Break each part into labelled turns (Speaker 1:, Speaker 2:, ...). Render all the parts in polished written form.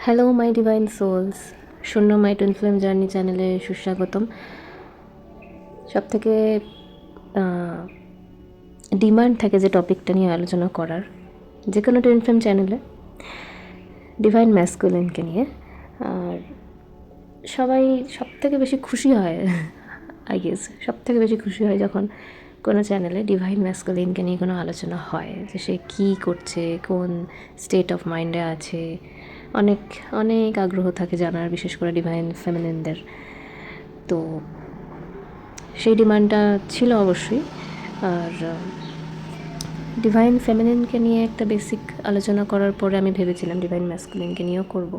Speaker 1: Hello my divine sols, শূন্য মাই twin flame journey চ্যানেলে সুস্বাগতম। সবথেকে ডিমান্ড থাকে যে টপিকটা নিয়ে আলোচনা করার, যে কোনো টুইন ফ্লেম চ্যানেলে ডিভাইন ম্যাসকুলিনকে নিয়ে। আর সবাই সবথেকে বেশি খুশি হয়, আই গেস সবথেকে বেশি খুশি হয় যখন কোনো চ্যানেলে ডিভাইন ম্যাসকুলিনকে নিয়ে কোনো আলোচনা হয়, যে সে কী করছে, কোন স্টেট অফ মাইন্ডে আছে। অনেক অনেক আগ্রহ থাকে জানার, বিশেষ করে ডিভাইন ফেমিনিনদের। তো সেই ডিমান্ডটা ছিল অবশ্যই। আর ডিভাইন ফেমিনিনকে নিয়ে একটা বেসিক আলোচনা করার পরে আমি ভেবেছিলাম ডিভাইন ম্যাসকুলিনকে নিয়েও করব।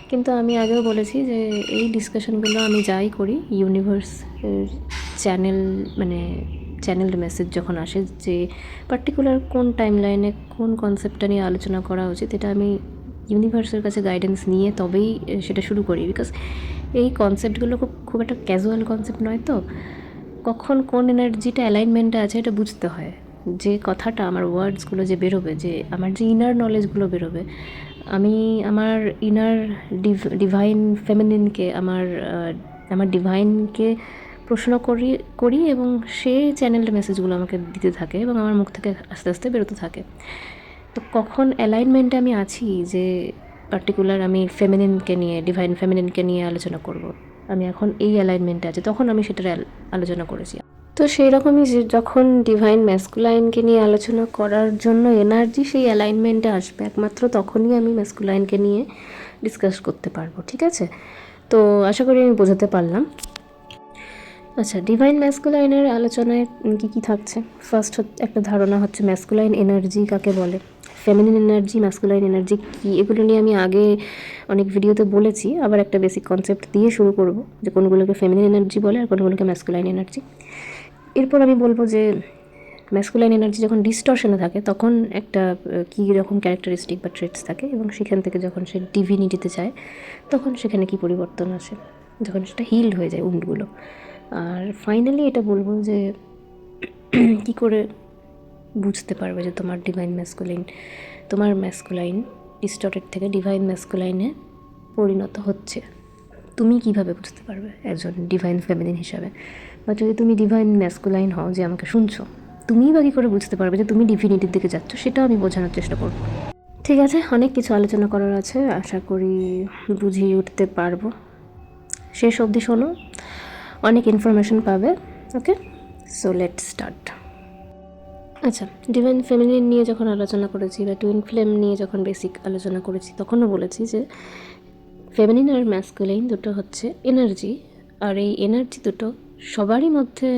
Speaker 1: কিন্তু আমি আগেও বলেছি যে এই ডিসকাশনগুলো আমি যাই করি, ইউনিভার্স চ্যানেল মেসেজ যখন আসে যে পার্টিকুলার কোন টাইম লাইনে কোন কনসেপ্টটা নিয়ে আলোচনা করা উচিত, এটা আমি ইউনিভার্সের কাছে গাইডেন্স নিয়ে তবেই সেটা শুরু করি। বিকজ এই কনসেপ্টগুলো খুব একটা ক্যাজুয়াল কনসেপ্ট নয়, তো কখন কোন এনার্জিটা অ্যালাইনমেন্টে আছে এটা বুঝতে হয়। যে কথাটা আমার ওয়ার্ডসগুলো যে বেরোবে, যে আমার যে ইনার নলেজগুলো বেরোবে, আমি আমার ইনার ডিভাইন ফেমিনিনকে আমার ডিভাইনকে প্রশ্ন করি এবং সে চ্যানেলড মেসেজগুলো আমাকে দিতে থাকে এবং আমার মুখ থেকে আস্তে আস্তে বেরোতে থাকে। তো কখন অ্যালাইনমেন্টে আমি আছি যে পার্টিকুলার আমি ফেমিনিনকে নিয়ে, ডিভাইন ফেমিনিনকে নিয়ে আলোচনা করব, আমি এখন এই অ্যালাইনমেন্টে আছি, তখন আমি সেটার আলোচনা করেছি। তো সেই রকমই যে যখন ডিভাইন ম্যাসকুলাইনকে নিয়ে আলোচনা করার জন্য এনার্জি সেই অ্যালাইনমেন্টে আসবে, একমাত্র তখনই আমি ম্যাসকুলাইনকে নিয়ে ডিসকাস করতে পারবো। ঠিক আছে? তো আশা করি আমি বোঝাতে পারলাম। আচ্ছা, ডিভাইন ম্যাসকুলাইনের আলোচনায় কী থাকছে? ফার্স্ট একটা ধারণা হচ্ছে ম্যাসকুলাইন এনার্জি কাকে বলে, ফেমিনিন এনার্জি, ম্যাসকুলাইন এনার্জি কী, এগুলো নিয়ে আমি আগে অনেক ভিডিওতে বলেছি। আবার একটা বেসিক কনসেপ্ট দিয়ে শুরু করব, যে কোনগুলোকে ফেমিনিন এনার্জি বলে আর কোনগুলোকে ম্যাসকুলাইন এনার্জি। এরপর আমি বলবো যে ম্যাসকুলাইন এনার্জি যখন ডিস্টর্শনে থাকে তখন একটা কী রকম ক্যারেক্টারিস্টিক বা ট্রেটস থাকে, এবং সেখান থেকে যখন সে ডিভিনিটিতে যায় তখন সেখানে কী পরিবর্তন আসে, যখন সেটা হিল্ড হয়ে যায় উন্ডগুলো। আর ফাইনালি এটা বলবো যে কী করে বুঝতে পারবে যে তোমার ডিভাইন ম্যাসকুলাইন, তোমার ম্যাসকুলাইন ডিস্টর্টেড থেকে ডিভাইন ম্যাসকুলাইনে পরিণত হচ্ছে। তুমি কিভাবে বুঝতে পারবে একজন ডিভাইন ফেমিনিন হিসাবে? বা যদি তুমি ডিভাইন ম্যাসকুলাইন হও যে আমাকে শুনছো, তুমিই বা কী করে বুঝতে পারবে যে তুমি ডিভিনিটির দিকে যাচ্ছ, সেটাও আমি বোঝানোর চেষ্টা করব। ঠিক আছে, অনেক কিছু আলোচনা করার আছে, আশা করি বুঝিয়ে উঠতে পারবো। শেষ অবধি শোনো, অনেক ইনফরমেশন পাবে। ওকে, সো লেটস স্টার্ট। আচ্ছা, ডিভাইন ফেমিনিন নিয়ে যখন আলোচনা করেছি বা টুইন ফ্লেম নিয়ে যখন বেসিক আলোচনা করেছি, তখনও বলেছি যে ফেমিনিন আর ম্যাসকুলাইন দুটো হচ্ছে এনার্জি, আর এই এনার্জি দুটো সবারই মধ্যে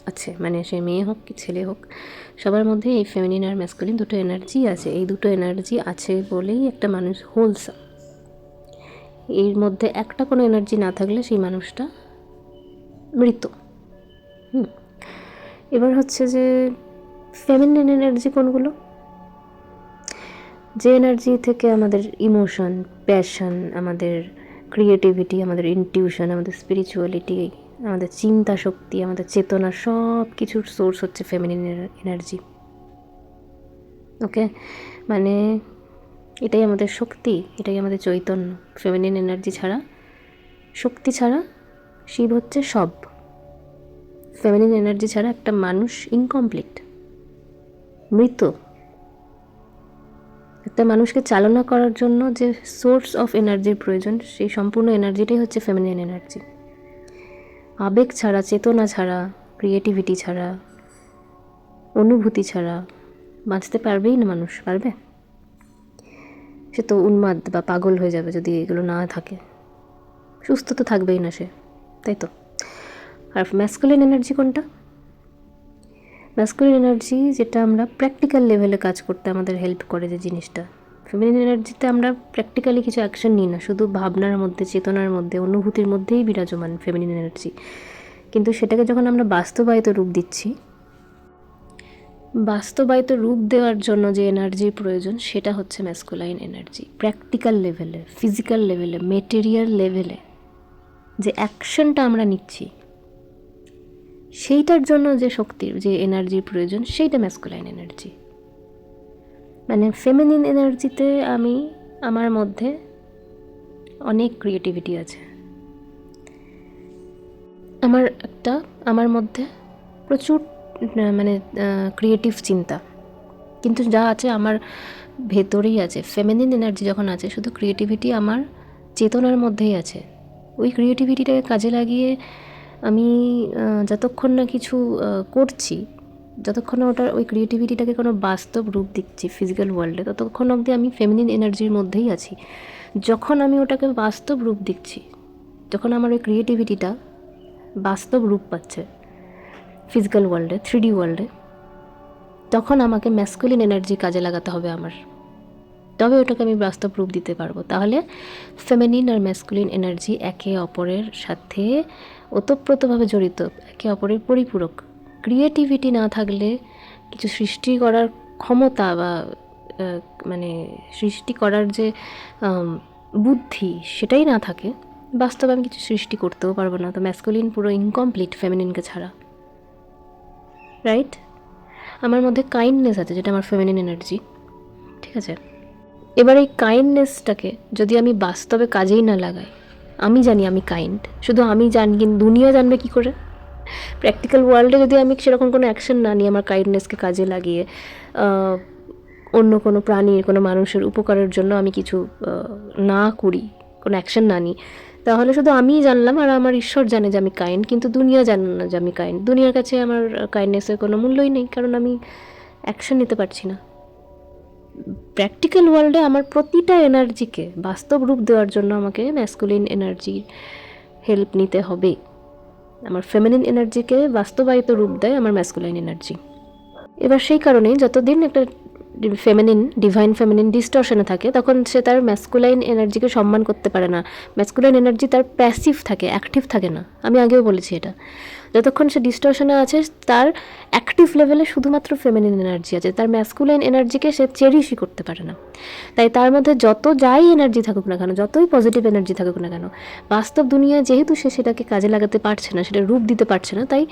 Speaker 1: আছে, মানে সে মেয়ে হোক কি ছেলে হোক, সবার মধ্যে এই ফেমিনিন আর ম্যাসকুলিন দুটো এনার্জি আছে। এই দুটো এনার্জি আছে বলেই একটা মানুষ হোলসাম। এর মধ্যে একটা কোনো এনার্জি না থাকলে সেই মানুষটা মৃত। এবার হচ্ছে যে ফেমিনিন এনার্জি কোনগুলো? যে এনার্জি থেকে আমাদের ইমোশন, প্যাশন, আমাদের ক্রিয়েটিভিটি, আমাদের ইনটিউশন, আমাদের স্পিরিচুয়ালিটি, আমাদের চিন্তা শক্তি, আমাদের চেতনা, সব কিছুর সোর্স হচ্ছে ফেমিনিন এনার্জি। ওকে, মানে এটাই আমাদের শক্তি, এটাই আমাদের চৈতন্য। ফেমিনিন এনার্জি ছাড়া, শক্তি ছাড়া শিব হচ্ছে সব। ফেমিনিন এনার্জি ছাড়া একটা মানুষ ইনকমপ্লিট, মৃত। একটা মানুষকে চালনা করার জন্য যে সোর্স অফ এনার্জির প্রয়োজন, সেই সম্পূর্ণ এনার্জিটাই হচ্ছে ফেমিনিন এনার্জি। আবেগ ছাড়া, চেতনা ছাড়া, ক্রিয়েটিভিটি ছাড়া, অনুভূতি ছাড়া বাঁচতে পারবেই না মানুষ, পারবে? সে তো উন্মাদ বা পাগল হয়ে যাবে যদি এগুলো না থাকে। সুস্থ তো থাকবেই না সে, তাই তো? আর ম্যাসকুলিন এনার্জি কোনটা? ম্যাসকুলিন এনার্জি যেটা আমরা প্র্যাকটিক্যাল লেভেলে কাজ করতে আমাদের হেল্প করে, যে জিনিসটা। ফেমিনিন এনার্জিতে আমরা প্র্যাকটিক্যালি কিছু অ্যাকশন নিই না, শুধু ভাবনার মধ্যে, চেতনার মধ্যে, অনুভূতির মধ্যেই বিরাজমান ফেমিনিন এনার্জি। কিন্তু সেটাকে যখন আমরা বাস্তবায়িত রূপ দিচ্ছি, বাস্তবায়িত রূপ দেওয়ার জন্য যে এনার্জির প্রয়োজন, সেটা হচ্ছে ম্যাসকুলাইন এনার্জি। প্র্যাকটিক্যাল লেভেলে, ফিজিক্যাল লেভেলে, মেটেরিয়াল লেভেলে যে অ্যাকশনটা আমরা নিচ্ছি, সেইটার জন্য যে শক্তির, যে এনার্জির প্রয়োজন, সেইটা ম্যাসকুলাইন এনার্জি। মানে ফেমিনিন এনার্জিতে আমার মধ্যে অনেক ক্রিয়েটিভিটি আছে, আমার মধ্যে প্রচুর মানে ক্রিয়েটিভ চিন্তা, কিন্তু যা আছে আমার ভেতরেই আছে। ফেমিনিন এনার্জি যখন আছে, শুধু ক্রিয়েটিভিটি আমার চেতনার মধ্যেই আছে। ওই ক্রিয়েটিভিটিটাকে কাজে লাগিয়ে আমি যতক্ষণ না কিছু করছি, যতক্ষণ না ওই ক্রিয়েটিভিটিটাকে কোনো বাস্তব রূপ দিচ্ছি ফিজিক্যাল ওয়ার্ল্ডে, ততক্ষণ অবধি আমি ফেমিনিন এনার্জির মধ্যেই আছি। যখন আমি ওটাকে বাস্তব রূপ দিচ্ছি, যখন আমার ওই ক্রিয়েটিভিটিটা বাস্তব রূপ পাচ্ছে ফিজিক্যাল ওয়ার্ল্ডে, 3D ওয়ার্ল্ডে, তখন আমাকে ম্যাসকুলিন এনার্জি কাজে লাগাতে হবে আমার, তবে ওটাকে আমি বাস্তব রূপ দিতে পারবো। তাহলে ফেমিনিন আর ম্যাসকুলিন এনার্জি একে অপরের সাথে ওতপ্রোতভাবে জড়িত, একে অপরের পরিপূরক। ক্রিয়েটিভিটি না থাকলে, কিছু সৃষ্টি করার ক্ষমতা বা মানে সৃষ্টি করার যে বুদ্ধি সেটাই না থাকে, বাস্তবে আমি কিছু সৃষ্টি করতেও পারবো না। তো ম্যাসকুলিন পুরো ইনকমপ্লিট ফেমিনিনকে ছাড়া, রাইট? আমার মধ্যে কাইন্ডনেস আছে, যেটা আমার ফেমিনিন এনার্জি, ঠিক আছে? এবার এই কাইন্ডনেসটাকে যদি আমি বাস্তবে কাজেই না লাগাই, আমি জানি আমি কাইন্ড, শুধু আমি জানি, কিন্তু দুনিয়া জানবে কী করে? প্র্যাকটিক্যাল ওয়ার্ল্ডে যদি আমি সেরকম কোনো অ্যাকশন না নিই আমার কাইন্ডনেসকে কাজে লাগিয়ে, অন্য কোনো প্রাণীর, কোনো মানুষের উপকারের জন্য আমি কিছু না করি, কোনো অ্যাকশন না নিই, তাহলে শুধু আমিই জানলাম আর আমার ঈশ্বর জানে যে আমি কাইন্ড, কিন্তু দুনিয়া জানে না যে আমি কাইন্ড। দুনিয়ার কাছে আমার কাইন্ডনেসের কোনো মূল্যই নেই, কারণ আমি অ্যাকশন নিতে পারছি না। প্র্যাকটিক্যাল ওয়ার্ল্ডে আমার প্রতিটা এনার্জিকে বাস্তব রূপ দেওয়ার জন্য আমাকে ম্যাসকুলিন এনার্জির হেল্প নিতে হবে। আমার ফেমিনিন এনার্জিকে বাস্তবায়িত রূপ দেয় আমার ম্যাসকুলাইন এনার্জি। এবার সেই কারণেই যতদিন একটা ডিভাইন ফেমিনিন ডিস্টর্শনে থাকে, তখন সে তার ম্যাসকুলাইন এনার্জিকে সম্মান করতে পারে না। ম্যাসকুলাইন এনার্জি তার প্যাসিভ থাকে, অ্যাক্টিভ থাকে না। আমি আগেও বলেছি এটা। যতক্ষণ সে ডিস্টর্শনে আছে, তার অ্যাক্টিভ লেভেলে শুধুমাত্র ফেমিনিন এনার্জি আছে, তার ম্যাসকুলাইন এনার্জিকে সে চেরিশই করতে পারে না। তাই তার মধ্যে যত যাই এনার্জি থাকুক না কেন, যতই পজিটিভ এনার্জি থাকুক না কেন, বাস্তব দুনিয়ায় যেহেতু সে সেটাকে কাজে লাগাতে পারছে না, সেটা রূপ দিতে পারছে না, তাই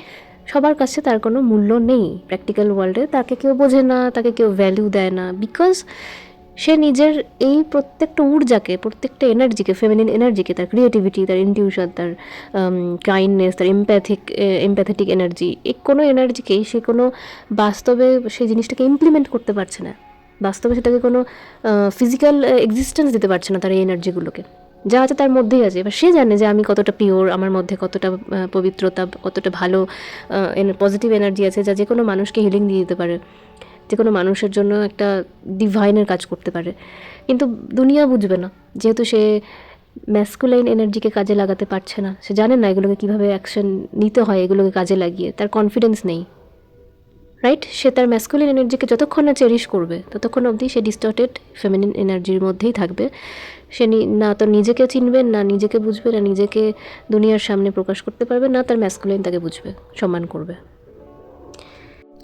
Speaker 1: সবার কাছে তার কোনো মূল্য নেই। প্র্যাকটিক্যাল ওয়ার্ল্ডে তাকে কেউ বোঝে না, তাকে কেউ ভ্যালু দেয় না, বিকজ সে নিজের এই প্রত্যেকটা ঊর্জাকে, প্রত্যেকটা এনার্জিকে, ফেমিনিন এনার্জিকে, তার ক্রিয়েটিভিটি, তার ইনটিউশন, তার কাইন্ডনেস, তার এমপ্যাথেটিক এনার্জি, এই কোনো এনার্জিকেই সে কোনো বাস্তবে সেই জিনিসটাকে ইমপ্লিমেন্ট করতে পারছে না, বাস্তবে সেটাকে কোনো ফিজিক্যাল এক্সিস্টেন্স দিতে পারছে না তার এই এনার্জিগুলোকে। যা আছে তার মধ্যেই আছে। এবার সে জানে যে আমি কতটা পিওর, আমার মধ্যে কতটা পবিত্রতা, কতটা ভালো পজিটিভ এনার্জি আছে, যা যে কোনো মানুষকে হিলিং দিয়ে দিতে পারে, যে কোনো মানুষের জন্য একটা ডিভাইনের কাজ করতে পারে। কিন্তু দুনিয়া বুঝবে না, যেহেতু সে ম্যাসকুলাইন এনার্জিকে কাজে লাগাতে পারছে না, সে জানে না এগুলোকে কীভাবে অ্যাকশন নিতে হয়, এগুলোকে কাজে লাগিয়ে তার কনফিডেন্স নেই, রাইট? সে তার ম্যাসকুলিন এনার্জিকে যতক্ষণ না চেরিশ করবে, ততক্ষণ অবধি সে ডিস্টর্টেড ফেমিনিন এনার্জির মধ্যেই থাকবে। সে না তো নিজেকে চিনবে, না নিজেকে বুঝবে, না নিজেকে দুনিয়ার সামনে প্রকাশ করতে পারবে, না তার ম্যাসকুলিন তাকে বুঝবে, সম্মান করবে।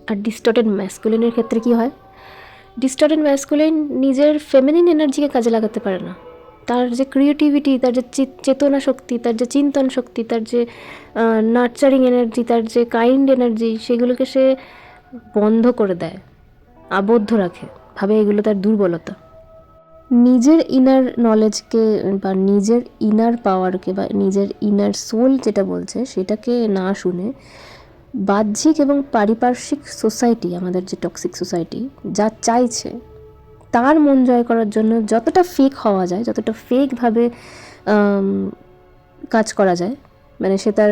Speaker 1: আর ডিস্টর্টেড ম্যাসকুলিনের ক্ষেত্রে কি হয়? ডিস্টর্টেড ম্যাসকুলিন নিজের ফেমিনিন এনার্জিকে কাজে লাগাতে পারে না। তার যে ক্রিয়েটিভিটি, তার যে চেতনা শক্তি, তার যে চিন্তন শক্তি, তার যে নার্চারিং এনার্জি, তার যে কাইন্ড এনার্জি, সেগুলোকে সে বন্ধ করে দেয়, আবদ্ধ রাখে, ভাবে এগুলো তার দুর্বলতা। নিজের ইনার নলেজকে বা নিজের ইনার পাওয়ারকে বা নিজের ইনার সোল যেটা বলছে সেটাকে না শুনে বাহ্যিক এবং পারিপার্শ্বিক সোসাইটি, আমাদের যে টক্সিক সোসাইটি যা চাইছে, তার মন জয় করার জন্য যতটা ফেক হওয়া যায়, যতটা ফেকভাবে কাজ করা যায়, মানে সে তার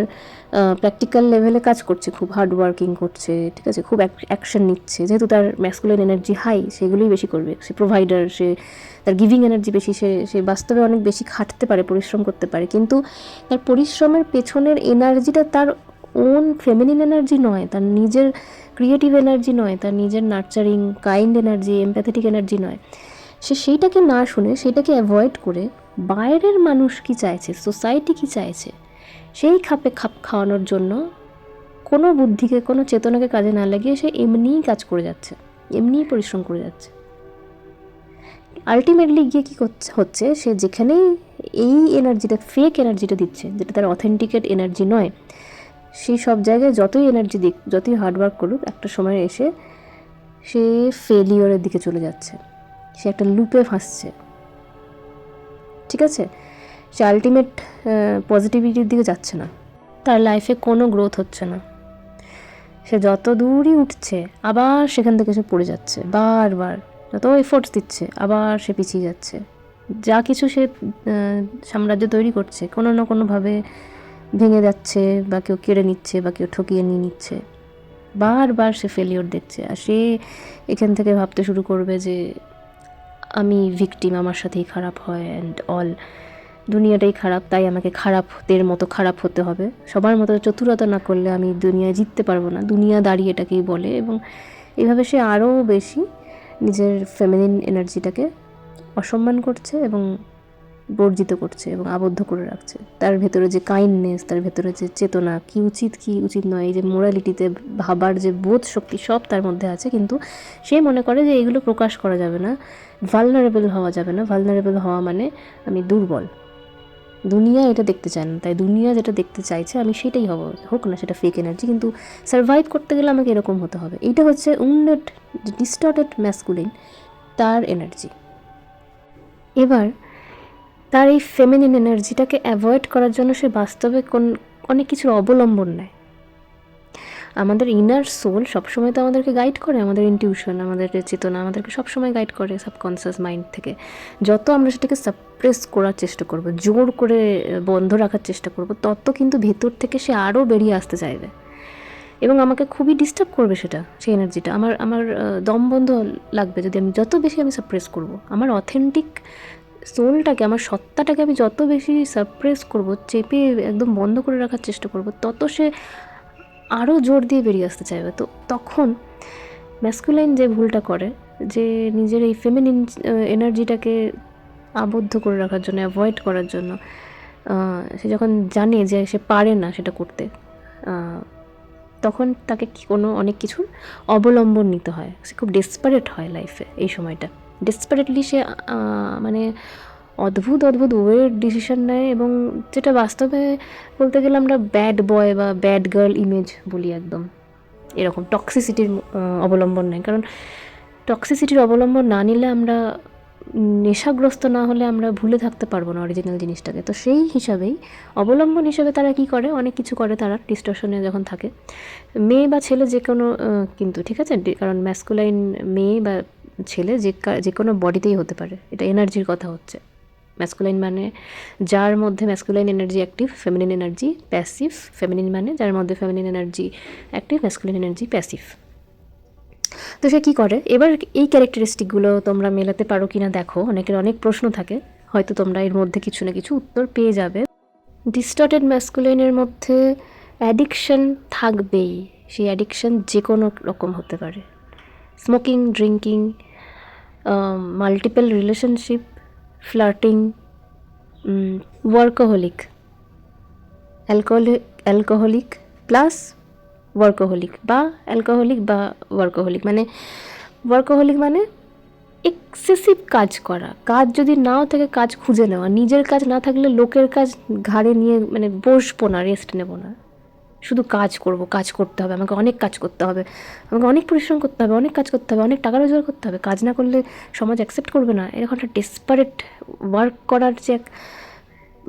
Speaker 1: প্র্যাকটিক্যাল লেভেলে কাজ করছে, খুব হার্ড ওয়ার্কিং করছে, ঠিক আছে, খুব অ্যাকশন নিচ্ছে, যেহেতু তার ম্যাসকুলাইন এনার্জি হাই, সেগুলোই বেশি করবে। সে প্রোভাইডার, সে তার গিভিং এনার্জি বেশি, সে বাস্তবে অনেক বেশি খাটতে পারে, পরিশ্রম করতে পারে, কিন্তু তার পরিশ্রমের পেছনের এনার্জিটা তার ওন ফেমিনিন এনার্জি নয়, তার নিজের ক্রিয়েটিভ এনার্জি নয়, তার নিজের nurturing kind energy, empathetic energy নয়। সে সেইটাকে না শুনে, সেইটাকে অ্যাভয়েড করে বাইরের মানুষ কী চাইছে, সোসাইটি কী চাইছে, সেই খাপে খাপ খাওয়ানোর জন্য কোনো বুদ্ধিকে, কোনো চেতনাকে কাজে না লাগিয়ে সে এমনিই কাজ করে যাচ্ছে, এমনিই পরিশ্রম করে যাচ্ছে। আলটিমেটলি গিয়ে কী হচ্ছে, সে যেখানেই এই এনার্জিটা, ফেক এনার্জিটা দিচ্ছে, যেটা তার অথেন্টিকেট এনার্জি নয়, সেই সব জায়গায় যতই এনার্জি দিক, যতই হার্ডওয়ার্ক করুক, একটা সময় এসে সে ফেলিওরের দিকে চলে যাচ্ছে। সে একটা লুপে ফাঁসছে, ঠিক আছে? সে আলটিমেট পজিটিভিটির দিকে যাচ্ছে না, তার লাইফে কোনো গ্রোথ হচ্ছে না। সে যত দূরই উঠছে আবার সেখান থেকে সে পড়ে যাচ্ছে, বারবার যত এফোর্টস দিচ্ছে আবার সে পিছিয়ে যাচ্ছে। যা কিছু সে সাম্রাজ্য তৈরি করছে কোনো না কোনোভাবে ভেঙে যাচ্ছে, বা কেউ কেড়ে নিচ্ছে, বা কেউ ঠকিয়ে নিয়ে নিচ্ছে। বারবার সে ফেলিওর দেখছে, আর সে এখান থেকে ভাবতে শুরু করবে যে আমি ভিকটিম, আমার সাথেই খারাপ হয় অ্যান্ড অল, দুনিয়াটাই খারাপ, তাই আমাকে খারাপদের মতো খারাপ হতে হবে, সবার মতো চতুরতা না করলে আমি দুনিয়ায় জিততে পারবো না, দুনিয়া দাঁড়িয়ে এটাকেই বলে। এবং এইভাবে সে আরও বেশি নিজের ফেমিনিন এনার্জিটাকে অসম্মান করছে এবং বর্জিত করছে এবং আবদ্ধ করে রাখছে। তার ভেতরে যে কাইন্ডনেস, তার ভেতরে যে চেতনা, কি উচিত কি উচিত নয়, এই যে মোরালিটিতে ভাবার যে বোধ শক্তি, সব তার মধ্যে আছে, কিন্তু সে মনে করে যে এইগুলো প্রকাশ করা যাবে না, ভালনারেবল হওয়া যাবে না। ভালনারেবল হওয়া মানে আমি দুর্বল, দুনিয়া এটা দেখতে চায় না, তাই দুনিয়া যেটা দেখতে চাইছে আমি সেটাই হব, হোক না সেটা ফেক এনার্জি, কিন্তু সার্ভাইভ করতে গেলে আমাকে এরকম হতে হবে। এইটা হচ্ছে উন্ডেড, ডিস্টর্টেড ম্যাসকুলিন, তার এনার্জি। এবার তার এই ফেমিনিন এনার্জিটাকে অ্যাভয়েড করার জন্য সে বাস্তবে অনেক কিছুর অবলম্বন নেয়। আমাদের ইনার সোল সবসময় তো আমাদেরকে গাইড করে, আমাদের ইনটিউশন, আমাদের চেতনা আমাদেরকে সবসময় গাইড করে সাবকনসিয়াস মাইন্ড থেকে। যত আমরা সেটাকে সাপ্রেস করার চেষ্টা করব, জোর করে বন্ধ রাখার চেষ্টা করব, তত কিন্তু ভেতর থেকে সে আরও বেরিয়ে আসতে চাইবে এবং আমাকে খুবই ডিস্টার্ব করবে সেটা, সেই এনার্জিটা। আমার দম বন্ধ লাগবে যদি আমি যত বেশি সাপ্রেস করব। আমার অথেন্টিক সোলটাকে, আমার সত্তাটাকে আমি যত বেশি সাপ্রেস করব, চেপে একদম বন্ধ করে রাখার চেষ্টা করব, তত সে আরও জোর দিয়ে বেরিয়ে আসতে চাইবে। তো তখন ম্যাসকুলাইন যে ভুলটা করে, যে নিজের এই ফেমিনিন এনার্জিটাকে আবদ্ধ করে রাখার জন্য, অ্যাভয়েড করার জন্য, সে যখন জানে যে সে পারে না সেটা করতে, তখন তাকে অনেক কিছুর অবলম্বন নিতে হয়। সে খুব ডেসপারেট হয় লাইফে এই সময়টা। ডেসপারেটলি সে মানে অদ্ভুত ওয়ের ডিসিশন নেয়, এবং যেটা বাস্তবে বলতে গেলে আমরা ব্যাড বয় বা ব্যাড গার্ল ইমেজ বলি, একদম এরকম টক্সিসিটির অবলম্বন নেয়। কারণ টক্সিসিটির অবলম্বন না নিলে, আমরা নেশাগ্রস্ত না হলে আমরা ভুলে থাকতে পারবো না অরিজিনাল জিনিসটাকে। তো সেই হিসাবেই অবলম্বন হিসাবে তারা কি করে, অনেক কিছু করে তারা ডিস্টর্শনে যখন থাকে, মেয়ে বা ছেলে যে কোনো, কিন্তু ঠিক আছে, কারণ ম্যাসকুলাইন মেয়ে বা ছেলে যে কোনো বডিতেই হতে পারে, এটা এনার্জির কথা হচ্ছে। ম্যাসকুলাইন মানে যার মধ্যে masculine energy active, feminine energy passive. Feminine মানে যার মধ্যে feminine energy active, masculine energy passive. তো সে কী করে, এবার এই ক্যারেক্টারিস্টিকগুলো তোমরা মেলাতে পারো কি না দেখো। অনেকের অনেক প্রশ্ন থাকে, হয়তো তোমরা এর মধ্যে কিছু না কিছু উত্তর পেয়ে যাবে। ডিস্টর্টেড ম্যাসকুলাইনের মধ্যে অ্যাডিকশন থাকবেই। সেই অ্যাডিকশন যে কোনো রকম হতে পারে, smoking, drinking, multiple relationship, flirting, workaholic, alcoholic plus workaholic, বা অ্যালকোহলিক বা ওয়ার্কোহলিক। মানে ওয়ার্কোহলিক মানে এক্সেসিভ কাজ করা, কাজ যদি নাও থাকে কাজ খুঁজে নেওয়া, নিজের কাজ না থাকলে লোকের কাজ ঘাড়ে নিয়ে মানে বসবো না, রেস্ট নেব না, শুধু কাজ করব, কাজ করতে হবে, আমাকে অনেক কাজ করতে হবে, আমাকে অনেক পরিশ্রম করতে হবে, অনেক কাজ করতে হবে, অনেক টাকা রোজগার করতে হবে, কাজ না করলে সমাজ অ্যাকসেপ্ট করবে না, এরকম একটা ডেসপারেট ওয়ার্ক করার যে এক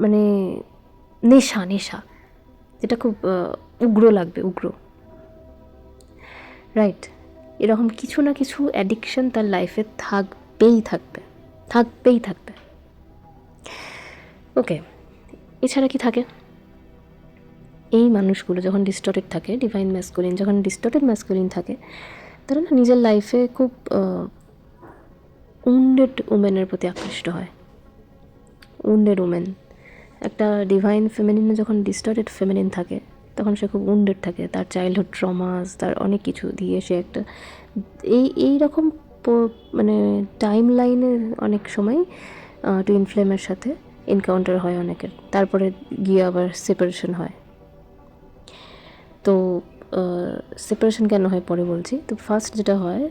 Speaker 1: মানে নেশা, যেটা খুব উগ্র লাগবে, উগ্র, রাইট? এরকম কিছু না কিছু অ্যাডিকশন তার লাইফে থাকবেই থাকবে। ওকে, এছাড়া কি থাকে? এই মানুষগুলো যখন ডিস্টর্টেড থাকে, ডিভাইন ম্যাসকুলিন যখন ডিস্টর্টেড ম্যাসকুলিন থাকে, তারা না নিজের লাইফে খুব উন্ডেড উমেনের প্রতি আকৃষ্ট হয়। উন্ডেড উমেন, একটা ডিভাইন ফেমিনিনে যখন ডিস্টর্টেড ফেমিনিন থাকে, তখন সে খুব উন্ডেড থাকে, তার চাইল্ডহুড ট্রমাস, তার অনেক কিছু দিয়ে সে একটা এই রকম মানে টাইম লাইনে অনেক সময় টুইন ফ্লেমের সাথে এনকাউন্টার হয় অনেকের, তারপরে গিয়ে আবার সেপারেশন হয়। তো সেপারেশন কেন হয় পরে বলছি। তো ফার্স্ট যেটা হয়,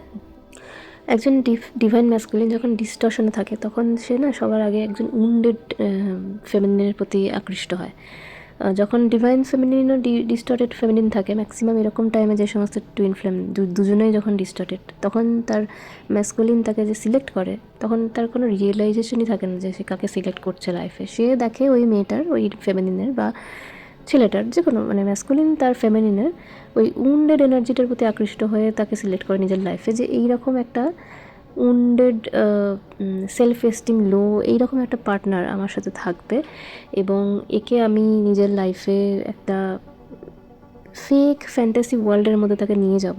Speaker 1: একজন ডিভাইন ম্যাসকুলিন যখন ডিস্টর্শনে থাকে, তখন সে না সবার আগে একজন উন্ডেড ফেমিনিনের প্রতি আকৃষ্ট হয়। যখন ডিভাইন ফেমিনিন ও ডিস্টর্টেড ফেমিনিন থাকে ম্যাক্সিমাম এরকম টাইমে যে সমস্ত টুইন ফ্লেম দুজনেই যখন ডিস্টর্টেড, তখন তার ম্যাসকুলিন তাকে যে সিলেক্ট করে তখন তার কোনো রিয়েলাইজেশনই থাকে না যে সে কাকে সিলেক্ট করছে লাইফে। সে দেখে ওই মেয়েটার, ওই ফেমিনিনের বা ছেলেটার, যে কোনো মানে ম্যাসকুলিন তার ফেমিনিনের ওই উন্ডেড এনার্জিটার প্রতি আকৃষ্ট হয়ে তাকে সিলেক্ট করে নিজের লাইফে, যে এইরকম একটা উন্ডেড সেলফ এস্টিম লো এইরকম একটা পার্টনার আমার সাথে থাকবে এবং একে আমি নিজের লাইফে একটা ফেক ফ্যান্টাসি ওয়ার্ল্ডের মধ্যে তাকে নিয়ে যাব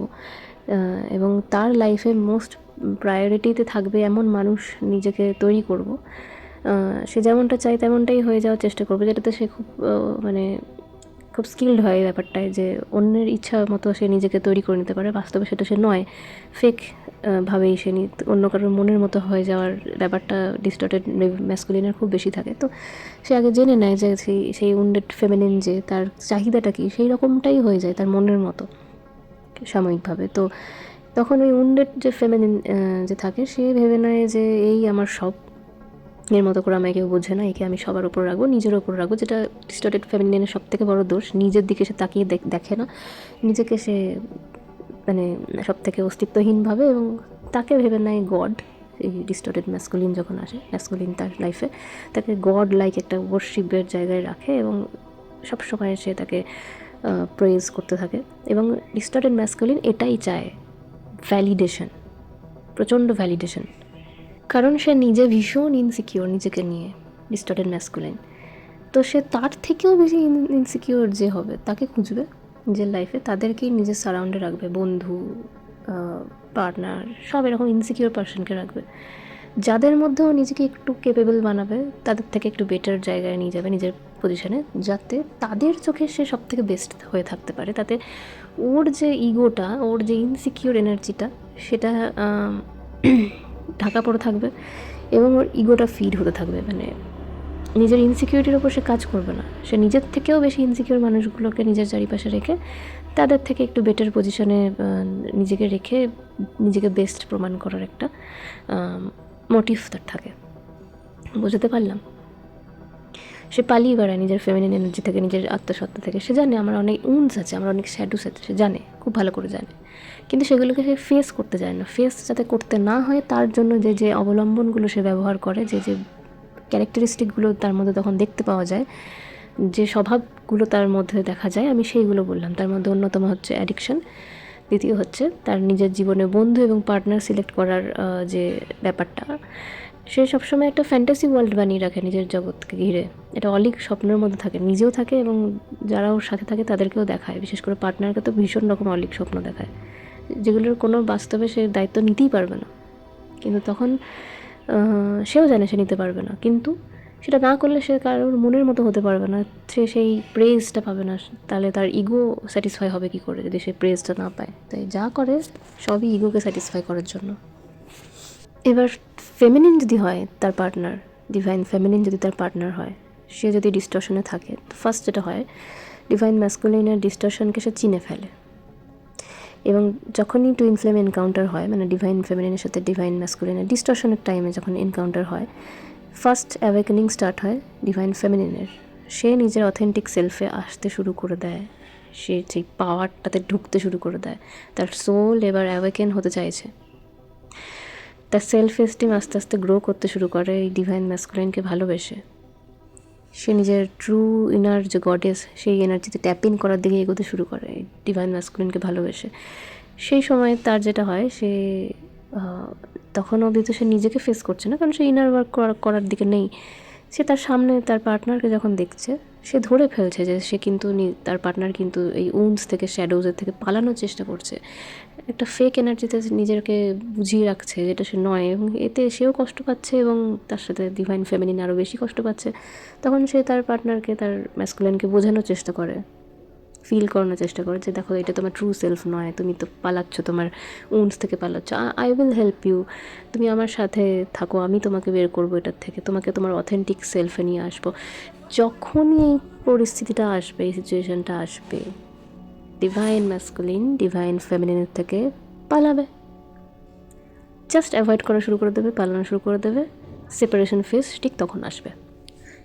Speaker 1: এবং তার লাইফে মোস্ট প্রায়োরিটিতে থাকবে এমন মানুষ নিজেকে তৈরি করব। সে যেমনটা চাই তেমনটাই হয়ে যাওয়ার চেষ্টা করবে, যেটাতে সে খুব মানে খুব স্কিল্ড হয় এই ব্যাপারটায়, যে অন্যের ইচ্ছা মতো সে নিজেকে তৈরি করে নিতে পারে। বাস্তবে সেটা সে নয়, ফেক ভাবেই সে অন্য কারোর মনের মতো হয়ে যাওয়ার ব্যাপারটা ডিস্টর্টেড ম্যাসকুলিনের খুব বেশি থাকে। তো সে আগে জেনে নেয় যে সেই উন্ডেড ফেমিনিন যে তার চাহিদাটা কী, সেই রকমটাই হয়ে যায় তার মনের মতো সাময়িকভাবে। তো তখন ওই উন্ডেড যে ফেমিনিন যে থাকে সে ভেবে নেয় যে এই আমার সব, এর মতো করে আমায় কেউ বোঝে না, একে আমি সবার ওপর রাখবো, নিজের ওপর রাখবো, যেটা ডিস্টর্টেড ফেমিনিনের সব থেকে বড় দোষ। নিজের দিকে সে তাকিয়ে দেখে না, নিজেকে সে মানে সব থেকে অস্তিত্বহীনভাবে এবং তাকে ভেবে নেয় গড। এই ডিস্টর্টেড ম্যাসকুলিন যখন আসে, ম্যাসকুলিন তার লাইফে তাকে গড লাইক একটা ওয়ার্শিপের জায়গায় রাখে এবং সবসময় সে তাকে প্রেজ করতে থাকে। এবং ডিস্টর্টেড ম্যাসকুলিন এটাই চায়, ভ্যালিডেশন, প্রচণ্ড ভ্যালিডেশন, কারণ সে নিজে ভীষণ ইনসিকিওর নিজেকে নিয়ে, ডিস্টর্টেড ম্যাসকুলিন। তো সে তার থেকেও বেশি ইনসিকিওর যে হবে তাকে খুঁজবে নিজের লাইফে, তাদেরকেই নিজের সারাউন্ডে রাখবে, বন্ধু, পার্টনার, সব এরকম ইনসিকিওর পার্সনকে রাখবে, যাদের মধ্যেও নিজেকে একটু কেপেবল বানাবে, তাদের থেকে একটু বেটার জায়গায় নিয়ে যাবে নিজের পজিশনে, যাতে তাদের চোখে সে সব থেকে বেস্ট হয়ে থাকতে পারে। তাতে ওর যে ইগোটা, ওর যে ইনসিকিওর এনার্জিটা, সেটা ঢাকা পড়ে থাকবে এবং ওর ইগোটা ফিড হতে থাকবে। মানে নিজের ইনসিকিউরিটির ওপর সে কাজ করবে না, সে নিজের থেকেও বেশি ইনসিকিউর মানুষগুলোকে নিজের চারিপাশে রেখে তাদের থেকে একটু বেটার পজিশনে নিজেকে রেখে নিজেকে বেস্ট প্রমাণ করার একটা মোটিভ তার থাকে। বুঝতে পারলাম? সে পালিয়ে বেড়ায় নিজের ফেমিনিন এনার্জি থেকে, নিজের আত্মসত্তা থেকে। সে জানে আমার অনেক উন্স আছে, আমার অনেক শ্যাডোস আছে, সে জানে, খুব ভালো করে জানে, কিন্তু সেগুলোকে সে ফেস করতে চায় না। ফেস যাতে করতে না হয় তার জন্য যে যে অবলম্বনগুলো সে ব্যবহার করে, যে যে ক্যারেক্টারিস্টিকগুলো তার মধ্যে তখন দেখতে পাওয়া যায়, যে স্বভাবগুলো তার মধ্যে দেখা যায়, আমি সেইগুলো বললাম। তার মধ্যে অন্যতম হচ্ছে অ্যাডিকশন, দ্বিতীয় হচ্ছে তার নিজের জীবনে বন্ধু এবং পার্টনার সিলেক্ট করার যে ব্যাপারটা, সে সবসময় একটা ফ্যান্টাসি ওয়ার্ল্ড বানিয়ে রাখে নিজের জগৎকে ঘিরে। এটা অলিক স্বপ্নের মধ্যে থাকে, নিজেও থাকে এবং যারা ওর সাথে থাকে তাদেরকেও দেখায়। বিশেষ করে পার্টনারকে তো ভীষণ রকম অলিক স্বপ্ন দেখায়, যেগুলোর কোনো বাস্তবে সে দায়িত্ব নিতেই পারবে না। কিন্তু তখন সেও জানে সে নিতে পারবে না, কিন্তু সেটা না করলে সে কারোর মনের মতো হতে পারবে না, সে সেই প্রেজটা পাবে না। তাহলে তার ইগো স্যাটিসফাই হবে কী করে যদি সে প্রেজটা না পায়? তাই যা করে সবই ইগোকে স্যাটিসফাই করার জন্য। এবার ফেমিনিন যদি হয় তার পার্টনার, ডিভাইন ফেমিনিন যদি তার পার্টনার হয়, সে যদি ডিস্টর্শনে থাকে, ফার্স্ট যেটা হয়, ডিভাইন ম্যাসকুলিনের ডিস্টর্শনকে সে চিনে ফেলে। এবং যখনই টুইন ফ্লেম এনকাউন্টার হয়, মানে ডিভাইন ফেমিনিনের সাথে ডিভাইন ম্যাসকুলিনের ডিস্টর্শনের টাইমে যখন এনকাউন্টার হয়, ফার্স্ট অ্যাওয়েকেনিং স্টার্ট হয় ডিভাইন ফেমিনিনের। সে নিজের অথেন্টিক সেলফে আসতে শুরু করে দেয়, সে সেই পাওয়ারটাতে ঢুকতে শুরু করে দেয়। তার সোল এবার অ্যাওয়েকেন হতে চাইছে, তার সেলফ এস্টিম আস্তে আস্তে গ্রো করতে শুরু করে এই ডিভাইন ম্যাসকুলিনকে ভালোবেসে। সে নিজের ট্রু ইনার যে গডেস, সেই এনার্জিতে ট্যাপ ইন করার দিকে এগোতে শুরু করে ডিভাইন ম্যাসকুলিনকে ভালোবেসে। সেই সময় তার যেটা হয়, সে তখন অবধি তো সে নিজেকে ফেস করছে না, কারণ সে ইনার ওয়ার্ক করার দিকে নেই। সে তার সামনে তার পার্টনারকে যখন দেখছে, সে ধরে ফেলছে যে সে কিন্তু তার পার্টনার কিন্তু এই উন্স থেকে, শ্যাডোজের থেকে পালানোর চেষ্টা করছে, একটা ফেক এনার্জিতে নিজেকে বুঝিয়ে রাখছে যেটা সে নয়, এবং এতে সেও কষ্ট পাচ্ছে এবং তার সাথে ডিভাইন ফেমিনিন আরও বেশি কষ্ট পাচ্ছে। তখন সে তার পার্টনারকে, তার ম্যাসকুলিনকে বোঝানোর চেষ্টা করে, ফিল করানোর চেষ্টা করে যে দেখো এটা তোমার ট্রু সেলফ নয়, তুমি তো পালাচ্ছ, তোমার উন্স থেকে পালাচ্ছ, আই উইল হেল্প ইউ, তুমি আমার সাথে থাকো, আমি তোমাকে বের করবো এটার থেকে, তোমাকে তোমার অথেন্টিক সেলফে নিয়ে আসবো। যখনই এই পরিস্থিতিটা আসবে, এই সিচুয়েশানটা আসবে, ডিভাইন ম্যাসকুলিন ডিভাইন ফেমিনিনের থেকে পালাবে, জাস্ট অ্যাভয়েড করা শুরু করে দেবে, পালানো শুরু করে দেবে। সেপারেশন ফেজ ঠিক তখন আসবে।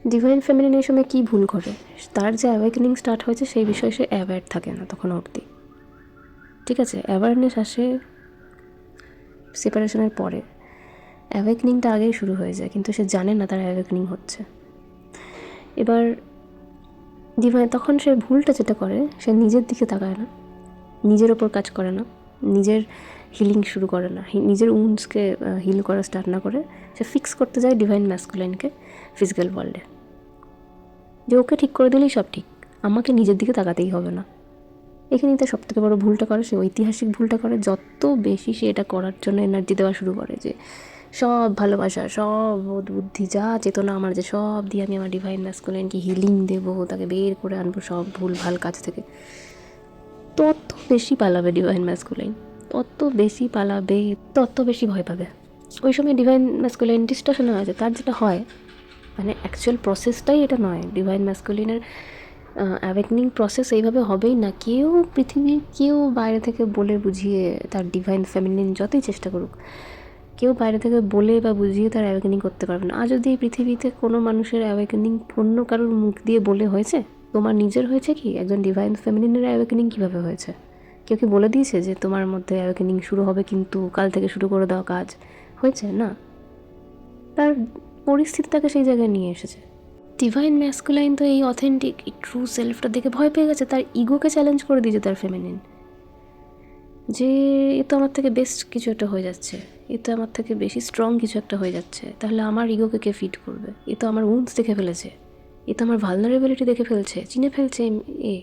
Speaker 1: ডিভাইন ফেমিনিন এই সময় কী ভুল করে, তার যে অ্যাওয়েকেনিং স্টার্ট হয়েছে সেই বিষয়ে সে অ্যাওয়্যার থাকে না তখন অবধি। ঠিক আছে, অ্যাওয়ারনেস আসে সেপারেশনের পরে, অ্যাওয়েকনিংটা আগেই শুরু হয়ে যায়, কিন্তু সে জানে না তার অ্যাওয়েকনিং হচ্ছে। এবার ডিভাইন তখন সে ভুলটা যেটা করে, সে নিজের দিকে তাকায় না, নিজের ওপর কাজ করে না, নিজের হিলিং শুরু করে না, নিজের উন্ডসকে হিল করা স্টার্ট না করে সে ফিক্স করতে যায় ডিভাইন ম্যাসকুলাইনকে ফিজিক্যাল ওয়ার্ল্ডে, যে ওকে ঠিক করে দিলেই সব ঠিক, আমাকে নিজের দিকে তাকাতেই হবে না। এখানেই তো সবথেকে বড় ভুলটা করে, সে ঐতিহাসিক ভুলটা করে। যত বেশি সে এটা করার জন্য এনার্জি দেওয়া শুরু করে, যে সব ভালোবাসা, সব বোধ বুদ্ধি, যা চেতনা আমার, যে সব দিয়ে আমি আমার ডিভাইন ম্যাসকুলাইনকে হিলিং দেবো, তাকে বের করে আনবো সব ভুল ভাল কাজ থেকে, তত বেশি পালাবে ডিভাইন ম্যাসকুলাইন, তত বেশি পালাবে, তত বেশি ভয় পাবে। ওই সময় ডিভাইন ম্যাসকুলাইন ডিস্টর্শন হয়ে যায়। তার যেটা হয়, মানে অ্যাকচুয়াল প্রসেসটাই এটা নয়। ডিভাইন ম্যাসকুলিনের অ্যাওয়েকনিং প্রসেস এইভাবে হবেই না। পৃথিবীর কেউ বাইরে থেকে বলে বুঝিয়ে তার ডিভাইন ফেমিনিন যতই চেষ্টা করুক, কেউ বাইরে থেকে বলে বা বুঝিয়ে তার অ্যাওয়েকনিং করতে পারবে না। আজ অব্দি এই পৃথিবীতে কোনো মানুষের অ্যাওয়েকনিং অন্য কারোর মুখ দিয়ে বলে হয়েছে? তোমার নিজের হয়েছে কি? একজন ডিভাইন ফেমিনিনের অ্যাওয়েকনিং কীভাবে হয়েছে? কেউ কি বলে দিয়েছে যে তোমার মধ্যে অ্যাওয়েকনিং শুরু হবে, কিন্তু কাল থেকে শুরু করে দেওয়া কাজ হয়েছে? না, তার পরিস্থিতি তাকে সেই জায়গায় নিয়ে এসেছে। ডিভাইন ম্যাসকুলাইন তো এই অথেন্টিক, এই ট্রু সেলফটা দেখে ভয় পেয়ে গেছে, তার ইগোকে চ্যালেঞ্জ করে দিয়েছে তার ফেমিনিন, যে এ তো আমার থেকে বেস্ট কিছু একটা হয়ে যাচ্ছে, এ তো আমার থেকে বেশি স্ট্রং কিছু একটা হয়ে যাচ্ছে, তাহলে আমার ইগোকে কে ফিট করবে? এ তো আমার উন্স দেখে ফেলেছে, এ তো আমার ভালনারেবিলিটি দেখে ফেলছে, চিনে ফেলছে এ,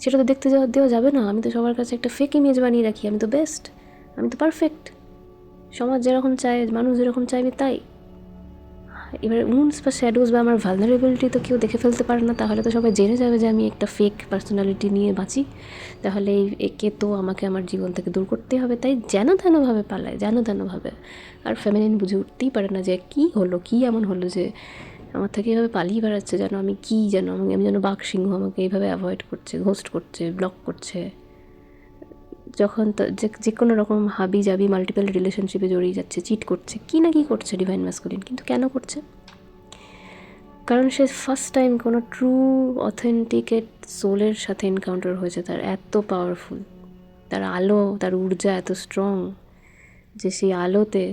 Speaker 1: সেটা তো দেখতে দেওয়া যাবে না। আমি তো সবার কাছে একটা ফেক ইমেজ বানিয়ে রাখি, আমি তো বেস্ট, আমি তো পারফেক্ট, সমাজ যেরকম চায়, মানুষ যেরকম চাইবে তাই। এবার উন্স বা শ্যাডোজ বা আমার ভালনারেবিলিটি তো কেউ দেখে ফেলতে পারে না, তাহলে তো সবাই জেনে যাবে যে আমি একটা ফেক পার্সোনালিটি নিয়ে বাঁচি, তাহলে একে তো আমাকে আমার জীবন থেকে দূর করতে হবে। তাই যেন তেনভাবে পালায়, যেন তেনভাবে। আর ফেমিনিন বুঝে উঠতেই পারে না যে কী হলো, কী এমন হলো যে আমার থেকে এইভাবে পালিয়ে বেড়াচ্ছে, যেন আমি কী, যেন আমি যেন বাঘ সিংহ, আমাকে এইভাবে অ্যাভয়েড করছে, ঘোস্ট করছে, ব্লক করছে। যখন যে কোনো রকম হাবি জাবি মাল্টিপল রিলেশনশিপে জড়িয়ে যাচ্ছে, চিট করছে, কী না কী করছে ডিভাইন ম্যাসকুলিন। কিন্তু কেন করছে? কারণ সে ফার্স্ট টাইম কোনো ট্রু অথেন্টিকেট সোলের সাথে এনকাউন্টার হয়েছে, তার এত পাওয়ারফুল, তার আলো, তার ঊর্জা এত স্ট্রং, যে সেই আলোতে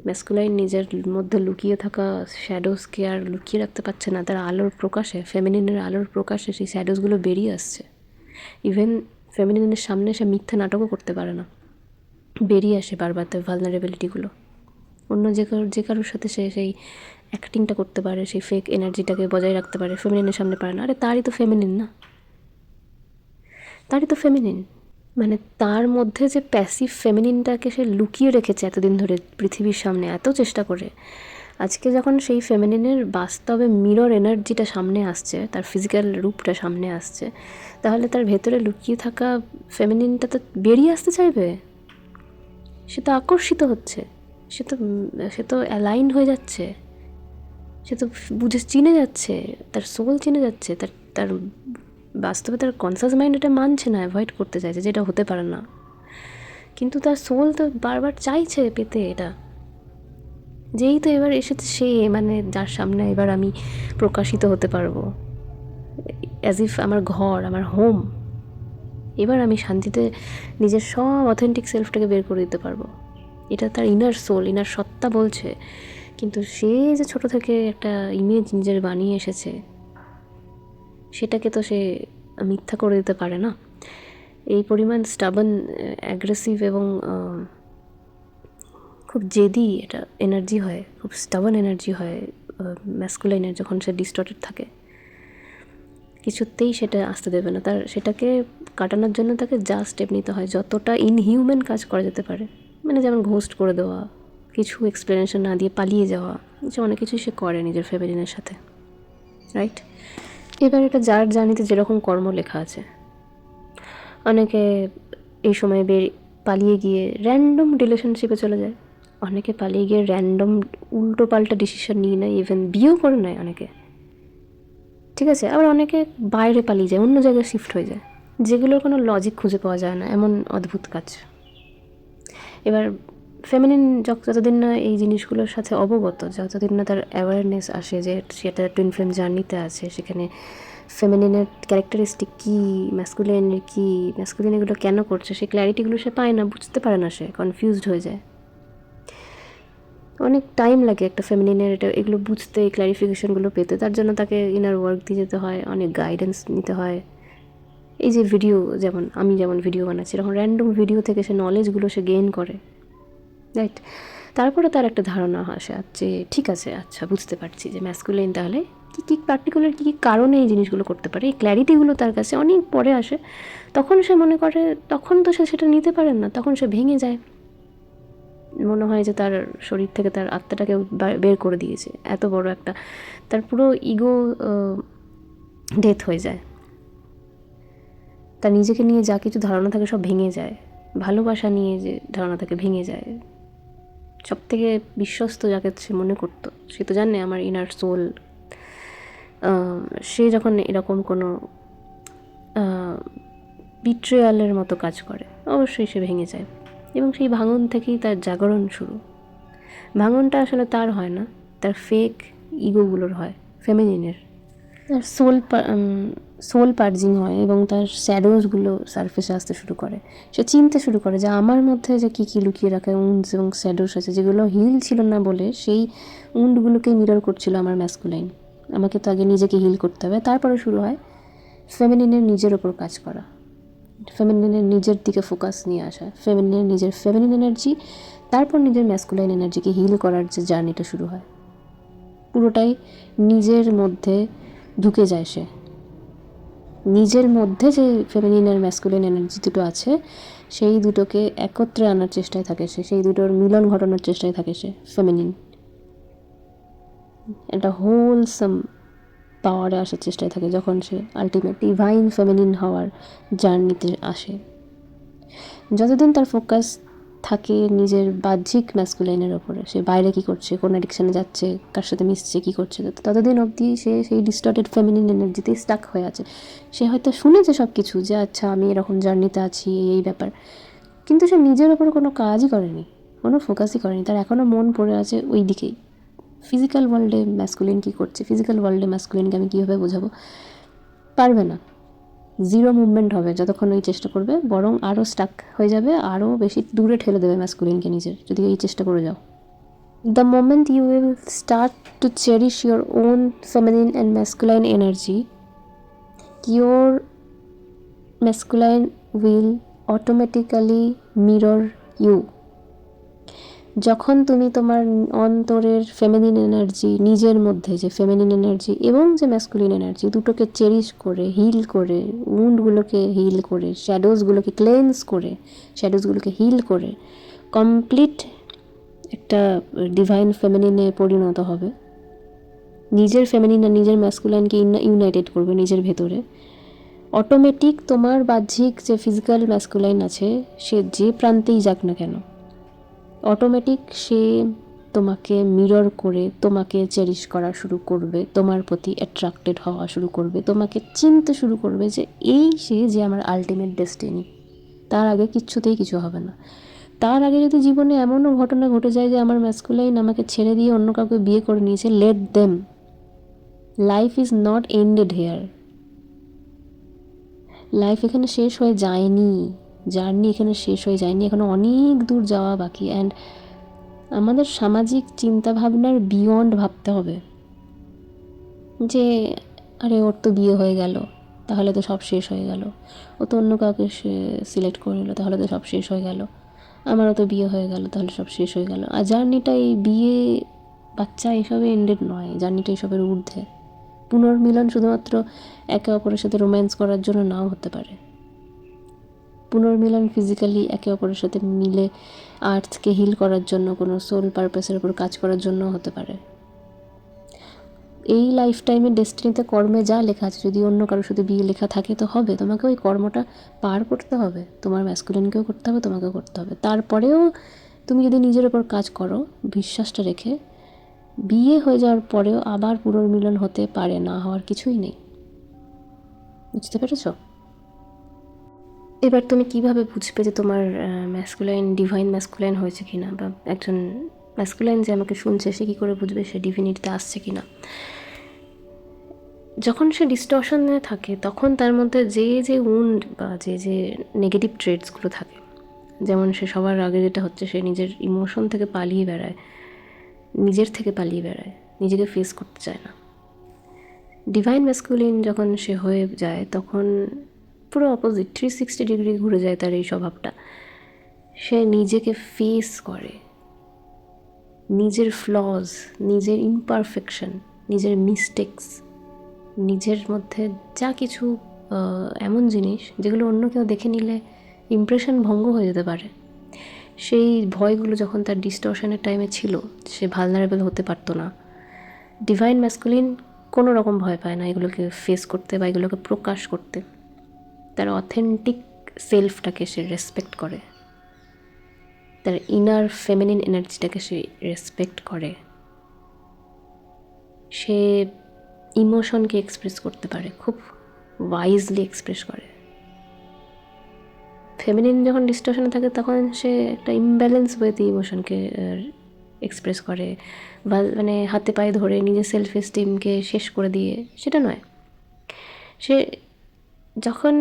Speaker 1: ম্যাসকুলাইন নিজের মধ্যে লুকিয়ে থাকা শ্যাডোজকে আর লুকিয়ে রাখতে পারছে না। তার আলোর প্রকাশে, ফেমিনিনের আলোর প্রকাশে সেই শ্যাডোজগুলো বেরিয়ে আসছে। ইভেন ফেমিনিনের সামনে সে মিথ্যা নাটকও করতে পারে না, বেরিয়ে আসে বারবার তার ভালনারেবিলিটিগুলো। অন্য যে কারোর সাথে সে সেই অ্যাক্টিংটা করতে পারে, সেই ফেক এনার্জিটাকে বজায় রাখতে পারে, ফেমিনিনের সামনে পারে না। আরে তারই তো ফেমিনিন না, তারই তো ফেমিনিন। মানে তার মধ্যে যে প্যাসিভ ফেমিনিনটাকে সে লুকিয়ে রেখেছে এতদিন ধরে পৃথিবীর সামনে এত চেষ্টা করে, আজকে যখন সেই ফেমিনিনের বাস্তবে মিরর এনার্জিটা সামনে আসছে, তার ফিজিক্যাল রূপটা সামনে আসছে, তাহলে তার ভেতরে লুকিয়ে থাকা ফেমিনিনটা তো বেরিয়ে আসতে চাইবে। সে তো আকর্ষিত হচ্ছে, সে তো অ্যালাইন হয়ে যাচ্ছে, সে তো চিনে যাচ্ছে, তার সোল চিনে যাচ্ছে, তার বাস্তবে তার কনসাস মাইন্ড এটা মানছে না, অ্যাভয়েড করতে চাইছে, যেটা হতে পারে না। কিন্তু তার সোল তো বারবার চাইছে পেতে এটা। যেই তো এবার এসেছে সে, মানে যার সামনে এবার আমি প্রকাশিত হতে পারবো, অ্যাজ ইফ আমার ঘর, আমার হোম, এবার আমি শান্তিতে নিজের সব অথেন্টিক সেলফটাকে বের করে দিতে পারবো, এটা তার ইনার সোল, ইনার সত্তা বলছে। কিন্তু সে যে ছোট থেকে একটা ইমেজ নিজের বানিয়ে এসেছে, সেটাকে তো সে মিথ্যা করে দিতে পারে না। এই পরিমাণ স্টাবার্ন, অ্যাগ্রেসিভ এবং খুব জেদি এটা এনার্জি হয়, খুব স্টাবার্ন এনার্জি হয় ম্যাসকুলাইনের, যখন সে ডিস্টর্টেড থাকে। কিছুতেই সেটা আসতে দেবে না, তার সেটাকে কাটানোর জন্য তাকে যা স্টেপ নিতে হয়, যতটা ইনহিউম্যান কাজ করা যেতে পারে, মানে যেমন ঘোস্ট করে দেওয়া, কিছু এক্সপ্লেনেশন না দিয়ে পালিয়ে যাওয়া, যে অনেক কিছুই সে করে নিজের ফেমিনিনের সাথে, রাইট? এবার এটা যার জার্নিতে যেরকম কর্ম লেখা আছে, অনেকে এই সময় পালিয়ে গিয়ে র্যান্ডম রিলেশনশিপে চলে যায়, অনেকে পালিয়ে গিয়ে র্যান্ডম উল্টো পাল্টা ডিসিশন নিয়ে নেয়, ইভেন বিয়েও করে নেয় অনেকে, ঠিক আছে? আবার অনেকে বাইরে পালিয়ে যায়, অন্য জায়গায় শিফট হয়ে যায়, যেগুলোর কোনো লজিক খুঁজে পাওয়া যায় না, এমন অদ্ভুত কাজ। এবার ফেমিনিন যতদিন না এই জিনিসগুলোর সাথে অবগত, যতদিন না তার অ্যাওয়ারনেস আসে যে সেটা টুইন ফ্লেম জার্নিতে আছে, সেখানে ফেমিনিনের ক্যারেক্টারিস্টিক কী, ম্যাসকুলিনের কী, ম্যাসকুলিন এগুলো কেন করছে, সেই ক্ল্যারিটিগুলো সে পায় না, বুঝতে পারে না, সে কনফিউজড হয়ে যায়। অনেক টাইম লাগে একটা ফেমিনিনের এগুলো বুঝতে, এই ক্ল্যারিফিকেশনগুলো পেতে। তার জন্য তাকে ইনার ওয়ার্ক দিয়ে যেতে হয়, অনেক গাইডেন্স নিতে হয়। এই যে ভিডিও, যেমন আমি যেমন ভিডিও বানাচ্ছি, এরকম র্যান্ডম ভিডিও থেকে সে নলেজগুলো সে গেইন করে, রাইট? তারপরে তার একটা ধারণা আসে যে ঠিক আছে, আচ্ছা বুঝতে পারছি যে ম্যাসকুলিন তাহলে কী কী পার্টিকুলার কী কী কারণে এই জিনিসগুলো করতে পারে। এই ক্ল্যারিটিগুলো তার কাছে অনেক পরে আসে। তখন সে মনে করে, তখন তো সে সেটা নিতে পারেন না, তখন সে ভেঙে যায়। মনে হয় যে তার শরীর থেকে তার আত্মাটাকে বের করে দিয়েছে। এত বড় একটা, তার পুরো ইগো ডেথ হয়ে যায়। তার নিজেকে নিয়ে যা কিছু ধারণা থাকে সব ভেঙে যায়। ভালোবাসা নিয়ে যে ধারণা থাকে ভেঙে যায়। সব থেকে বিশ্বস্ত যাকে সে মনে করতো, সে তো জানে আমার ইনার সোল, সে যখন এরকম কোনো বিট্রেয়ালের মতো কাজ করে, অবশ্যই সে ভেঙে যায়। এবং সেই ভাঙন থেকেই তার জাগরণ শুরু। ভাঙনটা আসলে তার হয় না, তার ফেক ইগোগুলোর হয়, ফেমিনিনের। তার সোল পার্জিং হয় এবং তার শ্যাডোজগুলো সারফেসে আসতে শুরু করে। সে চিনতে শুরু করে যে আমার মধ্যে যে কী কী লুকিয়ে রাখা উন্ডস এবং শ্যাডোস আছে, যেগুলো হিল ছিল না বলে সেই উন্ডগুলোকেই মিরর করছিল আমার ম্যাসকুলাইন। আমাকে তো আগে নিজেকে হিল করতে হবে, তারপরে শুরু হয় ফেমিনিনের নিজের ওপর কাজ করা, ফেমিনিনের নিজের দিকে ফোকাস নিয়ে আসা, ফেমিনিনের নিজের ফেমিনিন এনার্জি, তারপর নিজের ম্যাসকুলাইন এনার্জিকে হিল করার যে জার্নিটা শুরু হয়। পুরোটাই নিজের মধ্যে ঢুকে যায় সে। নিজের মধ্যে যে ফেমিনিন আর ম্যাসকুলিন এনার্জি দুটো আছে, সেই দুটোকে একত্রে আনার চেষ্টায় থাকে সে, সেই দুটোর মিলন ঘটানোর চেষ্টায় থাকে সে। ফেমিনিন একটা হোলসাম পাওয়ারে আসার চেষ্টায় থাকে যখন সে আলটিমেট ডিভাইন ফেমিনিন হওয়ার জার্নিতে আসে। যতদিন তার ফোকাস থাকে নিজের বাহ্যিক ম্যাসকুলাইনের ওপরে, সে বাইরে কী করছে, কোন অ্যাডিকশানে যাচ্ছে, কার সাথে মিশছে, কী করছে, ততদিন অবধি সে সেই ডিস্টর্টেড ফেমিনিন এনার্জিতেই স্টাক হয়ে আছে। সে হয়তো শুনেছে সব কিছু যে আচ্ছা আমি এরকম জার্নিতে আছি, এই ব্যাপার, কিন্তু সে নিজের ওপর কোনো কাজই করেনি, কোনো ফোকাসই করেনি। তার এখনও মন পড়ে আছে ওই দিকেই। ফিজিক্যাল ওয়ার্ল্ডে ম্যাসকুলিন কী করছে, ফিজিক্যাল ওয়ার্ল্ডে ম্যাসকুলিনকে আমি কীভাবে বোঝাবো, পারবে না। জিরো মুভমেন্ট হবে যতক্ষণ ওই চেষ্টা করবে, বরং আরও স্টাক হয়ে যাবে, আরও বেশি দূরে ঠেলে দেবে ম্যাসকুলিনকে নিজের, যদি এই চেষ্টা করে যাও। The moment you will start to cherish your own feminine and masculine energy, your masculine will automatically mirror you. যখন তুমি তোমার অন্তরের ফেমিনিন এনার্জি, নিজের মধ্যে যে ফেমিনিন এনার্জি এবং যে ম্যাসকুলিন এনার্জি দুটোকে চেরিশ করে, হিল করে, উন্ডগুলোকে হিল করে, শ্যাডোজগুলোকে ক্লেন্স করে, শ্যাডোজগুলোকে হিল করে কমপ্লিট একটা ডিভাইন ফেমিনিনে পরিণত হবে, নিজের ফেমিনিন আর নিজের ম্যাসকুলাইনকে ইউনাইটেড করবে নিজের ভেতরে, অটোমেটিক তোমার বাহ্যিক যে ফিজিক্যাল ম্যাসকুলাইন আছে সে যে প্রান্তেই যাক না কেন, অটোমেটিক সে তোমাকে মিরর করে তোমাকে চেরিশ করা শুরু করবে, তোমার প্রতি অ্যাট্রাক্টেড হওয়া শুরু করবে, তোমাকে চিনতে শুরু করবে যে এই সে যে আমার আলটিমেট ডেস্টিনি। তার আগে কিচ্ছুতেই কিছু হবে না। তার আগে যদি জীবনে এমনও ঘটনা ঘটে যায় যে আমার ম্যাসকুলাইন আমাকে ছেড়ে দিয়ে অন্য কাউকে বিয়ে করে নিয়েছে, let them, life is not ended here. Life এখানে শেষ হয়ে যায়নি, জার্নি এখানে শেষ হয়ে যায়নি, এখানে অনেক দূর যাওয়া বাকি। অ্যান্ড আমাদের সামাজিক চিন্তাভাবনার বিয়ন্ড ভাবতে হবে যে আরে ওর তো বিয়ে হয়ে গেল, তাহলে তো সব শেষ হয়ে গেল, ও তো অন্য কাউকে সিলেক্ট করে নিল, তাহলে তো সব শেষ হয়ে গেল, আমারও তো বিয়ে হয়ে গেল, তাহলে সব শেষ হয়ে গেল। আর জার্নিটা এই বিয়ে বাচ্চা এসবে এন্ডেড নয়, জার্নিটা এসবের ঊর্ধ্বে। পুনর্মিলন শুধুমাত্র একে অপরের সাথে রোম্যান্স করার জন্য নাও হতে পারে। পুনর্মিলন ফিজিক্যালি একে অপরের সাথে মিলে আর্থকে হিল করার জন্য, কোনো সোল পারপাসের উপর কাজ করার জন্য হতে পারে। এই লাইফ টাইমে ডেস্টিনিতে কর্মে যা লেখা আছে, যদি অন্য কারোর সাথে বিয়ে লেখা থাকে তো হবে, তোমাকে ওই কর্মটা পার করতে হবে, তোমার ম্যাসকুলিনকেও করতে হবে, তোমাকেও করতে হবে। তারপরেও তুমি যদি নিজের ওপর কাজ করো বিশ্বাসটা রেখে, বিয়ে হয়ে যাওয়ার পরেও আবার পুনর্মিলন হতে পারে, না হওয়ার কিছুই নেই। বুঝতে পেরেছো? এবার তুমি কিভাবে বুঝবে যে তোমার ম্যাসকুলাইন ডিভাইন ম্যাসকুলাইন হয়েছে কি না, বা একজন ম্যাসকুলাইন যে আমাকে শুনছে সে কী করে বুঝবে সে ডিভিনিটিতে আসছে কি না? যখন সে ডিস্টর্শনে থাকে তখন তার মধ্যে যে উন্ড বা যে নেগেটিভ ট্রেটসগুলো থাকে, যেমন সে সবার আগে যেটা হচ্ছে সে নিজের ইমোশন থেকে পালিয়ে বেড়ায়, নিজের থেকে পালিয়ে বেড়ায়, নিজেকে ফেস করতে চায় না। ডিভাইন ম্যাসকুলিন যখন সে হয়ে যায় তখন পুরো অপোজিট 360 ডিগ্রি ঘুরে যায় তার এই স্বভাবটা। সে নিজেকে ফেস করে, নিজের ফ্লজ, নিজের ইমপারফেকশন, নিজের মিস্টেক্স, নিজের মধ্যে যা কিছু এমন জিনিস যেগুলো অন্য কেউ দেখে নিলে ইমপ্রেশন ভঙ্গ হয়ে যেতে পারে, সেই ভয়গুলো যখন তার ডিস্টর্শনের টাইমে ছিল, সে ভালনারেবল হতে পারতো না। ডিভাইন ম্যাসকুলিন কোনো রকম ভয় পায় না এগুলোকে ফেস করতে বা এগুলোকে প্রকাশ করতে। তার অথেন্টিক সেলফটাকে সে রেসপেক্ট করে, তার ইনার ফেমিনিন এনার্জিটাকে সে রেসপেক্ট করে, সে ইমোশনকে এক্সপ্রেস করতে পারে, খুব ওয়াইজলি এক্সপ্রেস করে। ফেমিনিন যখন ডিস্টর্শনে থাকে তখন সে একটা ইমব্যালেন্স ওয়েতে ইমোশনকে এক্সপ্রেস করে, বা মানে হাতে পায়ে ধরে নিজের সেলফ এস্টিমকে শেষ করে দিয়ে, সেটা নয়। সে যখন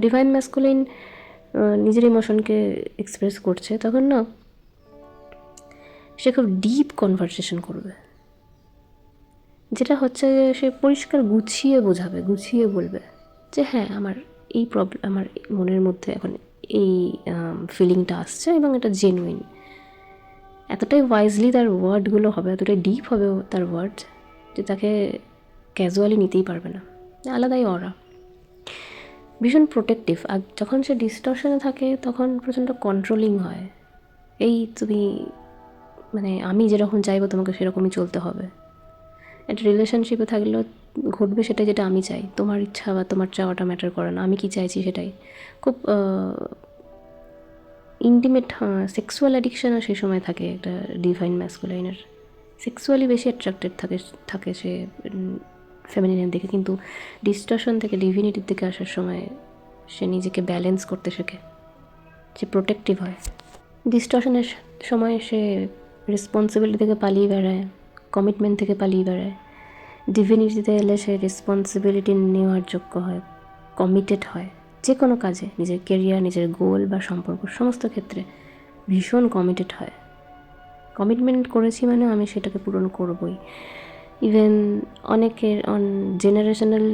Speaker 1: ডিভাইন ম্যাসকুলিন নিজের ইমোশনকে এক্সপ্রেস করছে তখন না সে খুব ডিপ কনভারসেশন করবে, যেটা হচ্ছে যে সে পরিষ্কার গুছিয়ে বোঝাবে, গুছিয়ে বলবে যে হ্যাঁ আমার এই প্রবলেম, আমার মনের মধ্যে এখন এই ফিলিংটা আসছে এবং এটা জেনুইন। এতটাই ওয়াইজলি তার ওয়ার্ডগুলো হবে, এতটাই ডিপ হবে তার ওয়ার্ড যে তাকে ক্যাজুয়ালি নিতেই পারবে না, আলাদাই অরা। ভীষণ প্রোটেক্টিভ। আর যখন সে ডিস্টর্শনে থাকে তখন প্রচণ্ড কন্ট্রোলিং হয়। এই তুমি মানে আমি যেরকম চাইবো তোমাকে সেরকমই চলতে হবে। একটা রিলেশনশিপে থাকলেও ঘটবে সেটাই যেটা আমি চাই, তোমার ইচ্ছা বা তোমার চাওয়াটা ম্যাটার করে না, আমি কি চাইছি সেটাই। খুব ইন্টিমেট সেক্সুয়াল অ্যাডিকশানও সেই সময় থাকে একটা ডিভাইন ম্যাসকুলাইনের। সেক্সুয়ালি বেশি অ্যাট্রাক্টেড থাকে সে ফেমিনিনের দিকে, কিন্তু ডিস্টর্শন থেকে ডিভিনিটির দিকে আসার সময় সে নিজেকে ব্যালেন্স করতে শেখে, সে প্রোটেক্টিভ হয়। ডিস্টর্শনের সময় সে রেসপন্সিবিলিটি থেকে পালিয়ে বেড়ায়, কমিটমেন্ট থেকে পালিয়ে বেড়ায়। ডিভিনিটিতে এলে সে রেসপন্সিবিলিটি নেওয়ার যোগ্য হয়, কমিটেড হয় যে কোনো কাজে, নিজের কেরিয়ার, নিজের গোল বা সম্পর্ক সমস্ত ক্ষেত্রে ভীষণ কমিটেড হয়। কমিটমেন্ট করেছি মানে আমি সেটাকে পূরণ করবই। ইভেন অনেকের জেনারেশনাল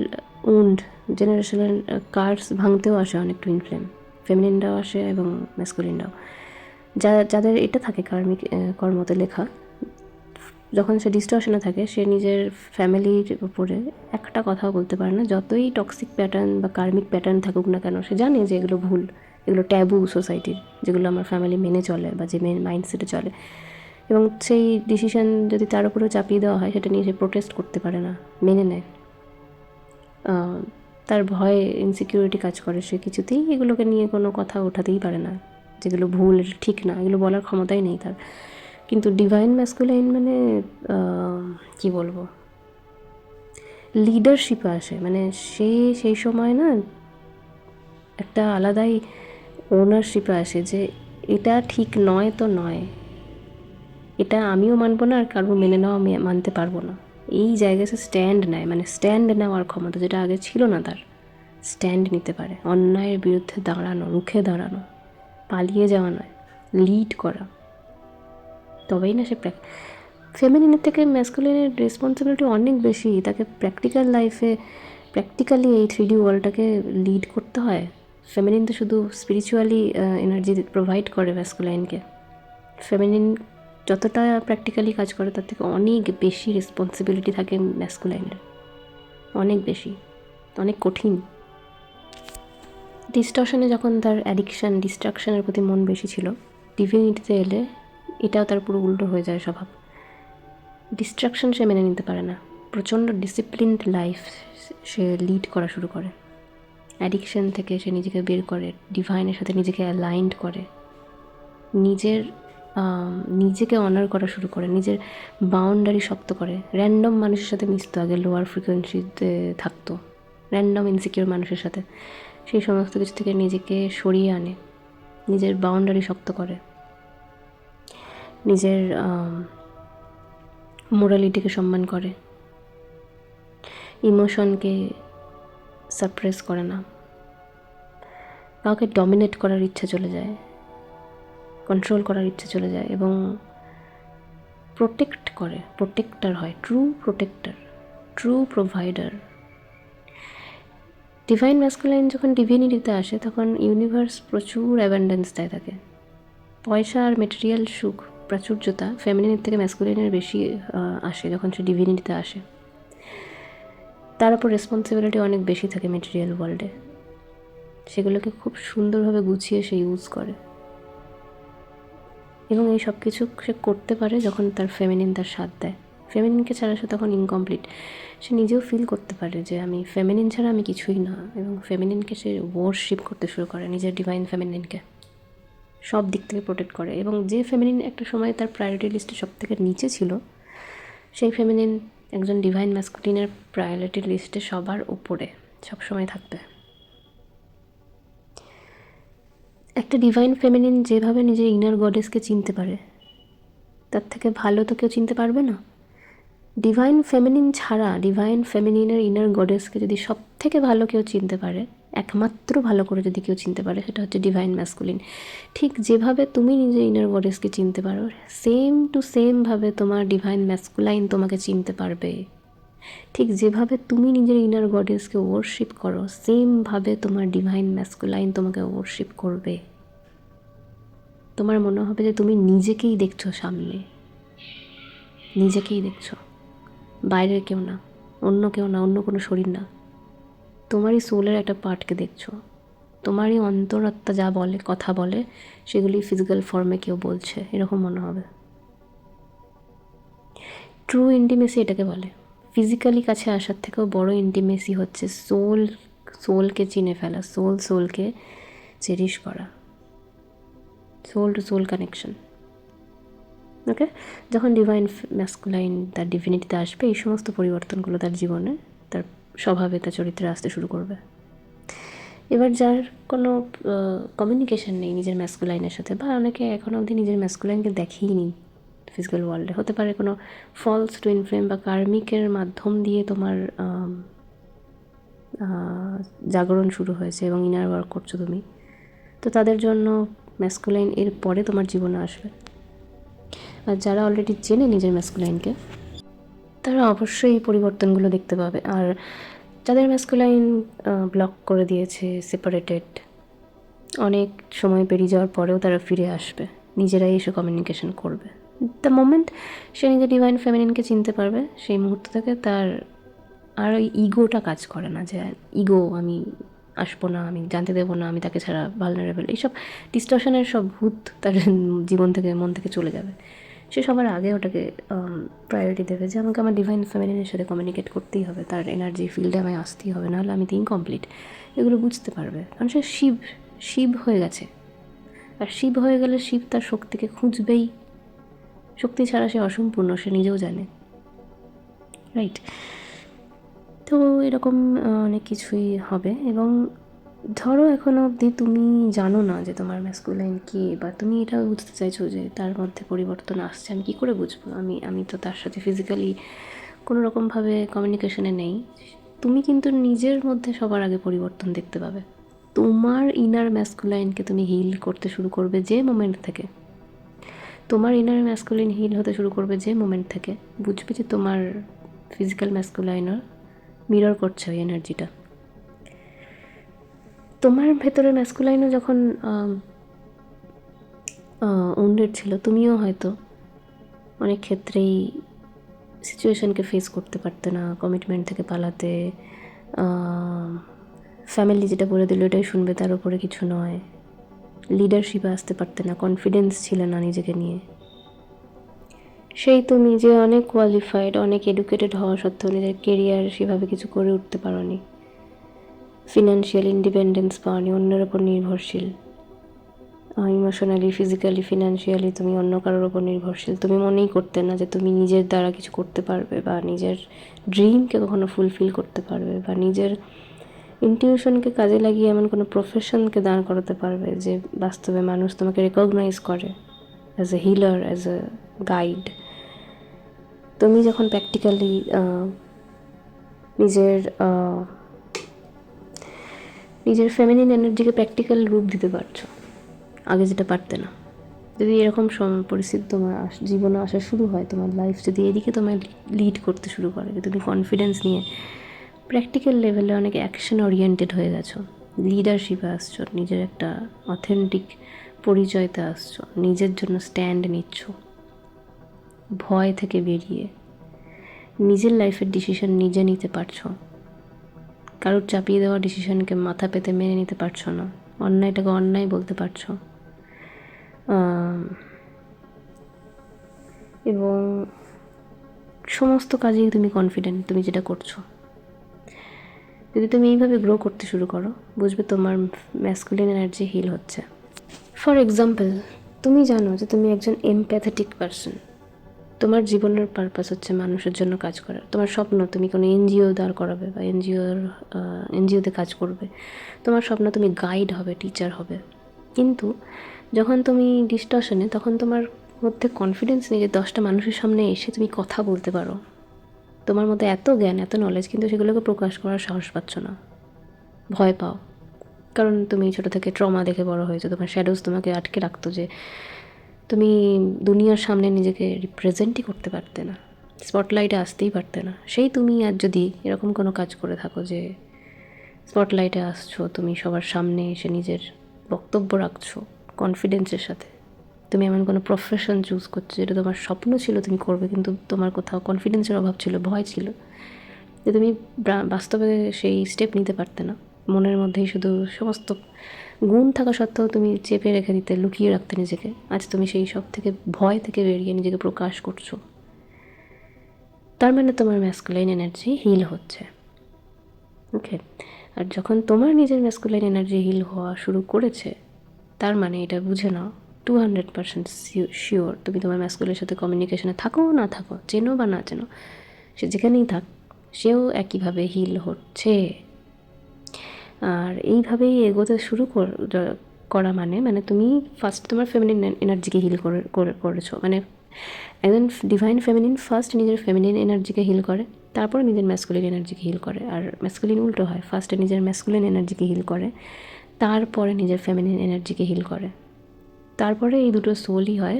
Speaker 1: উন্ড, জেনারেশনাল কার্স ভাঙতেও আসে অনেক টুইন ফ্লেম, ফেমিনিনরাও আসে এবং ম্যাসকুলিনরাও। যাদের এটা থাকে কার্মিক কর্মতে লেখা, যখন সে ডিস্টর্শনে থাকে সে নিজের ফ্যামিলির উপরে একটা কথাও বলতে পারে না, যতই টক্সিক প্যাটার্ন বা কার্মিক প্যাটার্ন থাকুক না কেন। সে জানে যে এগুলো ভুল, এগুলো ট্যাবু সোসাইটির, যেগুলো আমার ফ্যামিলি মেনে চলে বা যে মাইন্ডসেটে চলে, এবং সেই ডিসিশন যদি তার উপরেও চাপিয়ে দেওয়া হয় সেটা নিয়ে সে প্রোটেস্ট করতে পারে না, মেনে নেয়। তার ভয়, ইনসিকিউরিটি কাজ করে, সে কিছুতেই এগুলোকে নিয়ে কোনো কথা ওঠাতেই পারে না, যেগুলো ভুল, ঠিক না, এগুলো বলার ক্ষমতাই নেই তার। কিন্তু ডিভাইন ম্যাসকুলাইন মানে কি বলবো, লিডারশিপে আসে, মানে সেই সময় না একটা আলাদাই ওনারশিপে আসে যে এটা ঠিক নয় তো নয়, এটা আমিও মানবো না আর কারো মেনে নেওয়া আমি মানতে পারবো না। এই জায়গায় সে স্ট্যান্ড নেয়, মানে স্ট্যান্ড নেওয়ার ক্ষমতা যেটা আগে ছিল না তার। স্ট্যান্ড নিতে পারে, অন্যায়ের বিরুদ্ধে দাঁড়ানো, রুখে দাঁড়ানো, পালিয়ে যাওয়া নয়, লিড করা। তবেই না সে ফেমিনিনের থেকে ম্যাসকুলিনের রেসপন্সিবিলিটি অনেক বেশি, তাকে প্র্যাকটিক্যাল লাইফে প্র্যাকটিক্যালি এই 3D ওয়ার্ল্ডটাকে লিড করতে হয়। ফেমিনিন তো শুধু স্পিরিচুয়ালি এনার্জি প্রোভাইড করে ম্যাসকুলাইনকে, ফেমিনিন যতটা প্র্যাকটিক্যালি কাজ করে তার থেকে অনেক বেশি রেসপন্সিবিলিটি থাকে ম্যাসকুলাইনের, অনেক বেশি, অনেক কঠিন। ডিস্টর্শনে যখন তার অ্যাডিকশান, ডিস্ট্রাকশনের প্রতি মন বেশি ছিল, ডিভিনিটিতে এলে এটাও তার পুরো উল্টো হয়ে যায় স্বভাব। ডিস্ট্রাকশন সে মেনে নিতে পারে না, প্রচণ্ড ডিসিপ্লিনড লাইফ সে লিড করা শুরু করে। অ্যাডিকশান থেকে সে নিজেকে বের করে, ডিভাইনের সাথে নিজেকে অ্যালাইন্ড করে, নিজেকে অনার করা শুরু করে, নিজের বাউন্ডারি শক্ত করে। র্যান্ডম মানুষের সাথে মিশতো, আগে লোয়ার ফ্রিকোয়েন্সিতে থাকতো, র্যান্ডম ইনসিকিউর মানুষের সাথে। সেই সমস্ত কিছু থেকে নিজেকে সরিয়ে আনে, নিজের বাউন্ডারি শক্ত করে, নিজের মোরালিটিকে সম্মান করে, ইমোশনকে সাপ্রেস করে না, কাউকে ডমিনেট করার ইচ্ছা চলে যায়, কন্ট্রোল করার ইচ্ছা চলে যায় এবং প্রোটেক্ট করে, প্রোটেক্টর হয়, true protector, true provider. Divine masculine যখন ডিভিনিটিতে আসে তখন ইউনিভার্স প্রচুর অ্যাবান্ডেন্স দেয় তাকে। পয়সা আর মেটেরিয়াল সুখ, প্রাচুর্যতা ফেমিনিনের থেকে ম্যাসকুলাইনের বেশি আসে যখন সে ডিভিনিটিতে আসে। তার উপর রেসপন্সিবিলিটি অনেক বেশি থাকে মেটেরিয়াল ওয়ার্ল্ডে, সেগুলোকে খুব সুন্দরভাবে গুছিয়ে সে ইউজ করে এবং এই সব কিছু সে করতে পারে যখন তার ফেমিনিন তার সাথ দেয়। ফেমিনিনকে ছাড়া সে তখন ইনকমপ্লিট। সে নিজেও ফিল করতে পারে যে আমি ফেমিনিন ছাড়া আমি কিছুই না, এবং ফেমিনিনকে সে ওয়ার্শিপ করতে শুরু করে, নিজের ডিভাইন ফেমিনিনকে সব দিক থেকে প্রোটেক্ট করে। এবং যে ফেমিনিন একটা সময় তার প্রায়োরিটি লিস্টে সব থেকে নিচে ছিল, সেই ফেমিনিন একজন ডিভাইন ম্যাসকুলিনের প্রায়োরিটি লিস্টে সবার উপরে সবসময় থাকবে। একটা ডিভাইন ফেমিনিন যেভাবে নিজের ইনার গডেসকে চিনতে পারে, তার থেকে ভালো তো কেউ চিনতে পারবে না। ডিভাইন ফেমিনিন ছাড়া ডিভাইন ফেমিনিনের ইনার গডেসকে যদি সব থেকে ভালো কেউ চিনতে পারে, একমাত্র ভালো করে যদি কেউ চিনতে পারে, সেটা হচ্ছে ডিভাইন ম্যাসকুলিন। ঠিক যেভাবে তুমি নিজের ইনার গডেসকে চিনতে পারো, সেম টু সেমভাবে তোমার ডিভাইন ম্যাসকুলাইন তোমাকে চিনতে পারবে। ঠিক যেভাবে তুমি নিজের ইনার গডেসকে ওয়ার্শিপ করো, সেমভাবে তোমার ডিভাইন ম্যাসকুলাইন তোমাকে ওয়ার্শিপ করবে। তোমার মনে হবে যে তুমি নিজেকেই দেখছো সামনে, নিজেকেই দেখছো, বাইরের কেউ না, অন্য কেউ না, অন্য কোনো শরীর না, তোমারই সোলের একটা পার্টকে দেখছো। তোমারই অন্তরাত্মা যা বলে, কথা বলে, সেগুলি ফিজিক্যাল ফর্মে কেউ বলছে, এরকম মনে হবে। ট্রু ইন্টিমেসি এটাকে বলে। ফিজিক্যালি কাছে আসার থেকেও বড় ইন্টিমেসি হচ্ছে সোলকে চিনে ফেলা, সোলকে চেরিশ করা, সোল টু সোল কানেকশন। ওকে, যখন ডিভাইন ম্যাসকুলাইন তার ডিভিনিটিতে আসবে, এই সমস্ত পরিবর্তনগুলো তার জীবনে, তার স্বভাবে, তার চরিত্রে আসতে শুরু করবে। এবার যার কোনো কমিউনিকেশন নেই নিজের ম্যাসকুলাইনের সাথে, বা অনেকে এখনও অবধি নিজের ম্যাসকুলাইনকে দেখেইনি ফিজিক্যাল ওয়ার্ল্ডে, হতে পারে কোনো ফলস টুইন ফ্লেম বা কার্মিকের মাধ্যম দিয়ে তোমার জাগরণ শুরু হয়েছে এবং ইনার ওয়ার্ক করছো তুমি, তো তাদের জন্য ম্যাসকুলাইন এর পরে তোমার জীবনে আসবে। আর যারা অলরেডি চেনে নিজের ম্যাসকুলাইনকে, তারা অবশ্যই এই পরিবর্তনগুলো দেখতে পাবে। আর যাদের ম্যাসকুলাইন ব্লক করে দিয়েছে, সেপারেটেড, অনেক সময় পেরিয়ে যাওয়ার পরেও তারা ফিরে আসবে, নিজেরাই এসে কমিউনিকেশন করবে। দ্য মোমেন্ট সে নিজের ডিভাইন ফেমিনিনকে চিনতে পারবে, সেই মুহূর্ত থেকে তার আর ওই ইগোটা কাজ করে না, যে ইগো আমি আসবো না, আমি জানতে দেবো না, আমি তাকে ছাড়া ভালনারেবল, এইসব ডিস্টর্শনের সব ভূত তার জীবন থেকে, মন থেকে চলে যাবে। সে সবার আগে ওটাকে প্রায়োরিটি দেবে যে আমাকে আমার ডিভাইন ফেমিনিনের সাথে কমিউনিকেট করতেই হবে, তার এনার্জি ফিল্ডে আমায় আসতেই হবে, নাহলে আমি তো ইনকমপ্লিট। এগুলো বুঝতে পারবে, কারণ সে শিব হয়ে গেছে। আর শিব হয়ে গেলে শিব তার শক্তিকে খুঁজবেই, শক্তি ছাড়া সে অসম্পূর্ণ, সে নিজেও জানে, রাইট? তো এরকম অনেক কিছুই হবে। এবং ধরো এখনও অবধি তুমি জানো না যে তোমার ম্যাসকুলাইন কী, বা তুমি এটা বুঝতে চাইছো যে তার মধ্যে পরিবর্তন আসছে, আমি কী করে বুঝবো, আমি তো তার সাথে ফিজিক্যালি কোনো রকমভাবে কমিউনিকেশনে নেই। তুমি কিন্তু নিজের মধ্যে সবার আগে পরিবর্তন দেখতে পাবে। তোমার ইনার ম্যাসকুলাইনকে তুমি হিল করতে শুরু করবে যে মোমেন্ট থেকে, তোমার ইনার ম্যাসকুলাইন হিল হতে শুরু করবে যে মোমেন্ট থেকে বুঝবে যে তোমার ফিজিক্যাল ম্যাসকুলাইনও মিরর করছে ওই এনার্জিটা। তোমার ভেতরে ম্যাসকুলাইনও যখন উন্ডেড ছিল, তুমিও হয়তো অনেক ক্ষেত্রেই সিচুয়েশানকে ফেস করতে পারতে না, কমিটমেন্ট থেকে পালাতে, ফ্যামিলি যেটা বলে দিল এটাই শুনবে, তার উপরে কিছু নয়, লিডারশিপে আসতে পারতে না, কনফিডেন্স ছিল না নিজেকে নিয়ে। সেই তুমি যে অনেক কোয়ালিফাইড, অনেক এডুকেটেড হওয়া সত্ত্বেও নিজের কেরিয়ার সেভাবে কিছু করে উঠতে পারোনি, ফিনান্সিয়াল ইন্ডিপেন্ডেন্স পাওনি, অন্যের ওপর নির্ভরশীল, ইমোশনালি, ফিজিক্যালি, ফিনান্সিয়ালি তুমি অন্য কারোর ওপর নির্ভরশীল। তুমি মনেই করতে না যে তুমি নিজের দ্বারা কিছু করতে পারবে, বা নিজের ড্রিমকে কখনো ফুলফিল করতে পারবে, বা নিজের ইনটিউশনকে কাজে লাগিয়ে এমন কোনো প্রফেশনকে দাঁড় করাতে পারবে যে বাস্তবে মানুষ তোমাকে রেকগনাইজ করে as a healer, as a guide. তুমি যখন প্র্যাকটিক্যালি নিজের নিজের ফেমিনিন এনার্জিকে প্র্যাকটিক্যাল রূপ দিতে পারছো, আগে যেটা পারতে না। যদি এরকম পরিস্থিতি তোমার জীবনে আসা শুরু হয়, তোমার লাইফ যদি এদিকে তোমায় লিড করতে শুরু করে, তুমি কনফিডেন্স নিয়ে প্র্যাকটিক্যাল লেভেলে অনেক অ্যাকশন ওরিয়েন্টেড হয়ে গেছো, লিডারশিপে আসছো, নিজের একটা অথেন্টিক পরিচয়তে আসছো, নিজের জন্য স্ট্যান্ড নিচ্ছ, ভয় থেকে বেরিয়ে নিজের লাইফের ডিসিশন নিজে নিতে পারছো, কারোর চাপিয়ে দেওয়া ডিসিশনকে মাথা পেতে মেনে নিতে পারছো না, অন্যায়টাকে অন্যায় বলতে পারছো, এবং সমস্ত কাজেই তুমি কনফিডেন্ট তুমি যেটা করছো। যদি তুমি এইভাবে গ্রো করতে শুরু করো, বুঝবে তোমার ম্যাসকুলিন এনার্জি হিল হচ্ছে। ফর এক্সাম্পল, তুমি জানো যে তুমি একজন এমপ্যাথেটিক পারসন, তোমার জীবনের পারপাস হচ্ছে মানুষের জন্য কাজ করা। তোমার স্বপ্ন তুমি কোনো এনজিও দাঁড় করাবে বা এনজিওতে কাজ করবে। তোমার স্বপ্ন তুমি গাইড হবে, টিচার হবে। কিন্তু যখন তুমি ডিস্টর্শনে, তখন তোমার মধ্যে কনফিডেন্স নেই যে 10টা মানুষের সামনে এসে তুমি কথা বলতে পারো। তোমার মধ্যে এত জ্ঞান, এত নলেজ, কিন্তু সেগুলোকে প্রকাশ করার সাহস পাচ্ছ না, ভয় পাও। কারণ তুমি ছোটো থেকে ট্রমা দেখে বড় হয়েছো, তোমার শ্যাডোজ তোমাকে আটকে রাখতো যে তুমি দুনিয়ার সামনে নিজেকে রিপ্রেজেন্টই করতে পারতে না, স্পটলাইটে আসতেই পারতে না। সেই তুমি আর যদি এরকম কোনো কাজ করে থাকো যে স্পটলাইটে আসছো, তুমি সবার সামনে এসে নিজের বক্তব্য রাখছো কনফিডেন্সের সাথে, তুমি এমন কোনো প্রফেশন চুজ করছো যেটা তোমার স্বপ্ন ছিল তুমি করবে, কিন্তু তোমার কোথাও কনফিডেন্সের অভাব ছিল, ভয় ছিল যে তুমি বাস্তবে সেই স্টেপ নিতে পারতে না। মনের মধ্যেই শুধু সমস্ত গুণ থাকা সত্ত্বেও তুমি চেপে রেখে দিতে, লুকিয়ে রাখতে নিজেকে। আজ তুমি সেই সব থেকে ভয় থেকে বেরিয়ে নিজেকে প্রকাশ করছো, তার মানে তোমার ম্যাসকুলাইন এনার্জি হিল হচ্ছে। ওকে, আর যখন তোমার নিজের ম্যাসকুলাইন এনার্জি হিল হওয়া শুরু করেছে, তার মানে এটা বুঝে নাও 200% শিওর তুমি তোমার ম্যাসকুলের সাথে কমিউনিকেশনে থাকো না থাকো, চেনো বা না চেনো, সে যেখানেই থাক, সেও একইভাবে হিল হচ্ছে। আর এইভাবেই এগোতে শুরু করা মানে তুমি ফার্স্ট তোমার ফেমিনিন এনার্জিকে হিল করেছো। মানে একজন ডিভাইন ফেমিনিন ফার্স্ট নিজের ফেমিনিন এনার্জিকে হিল করে, তারপরে নিজের ম্যাসকুলিন এনার্জিকে হিল করে। আর ম্যাসকুলিন উল্টো হয়, ফার্স্টে নিজের ম্যাসকুলিন এনার্জিকে হিল করে, তারপরে নিজের ফেমিনিন এনার্জিকে হিল করে। তারপরে এই দুটো সোলই হয়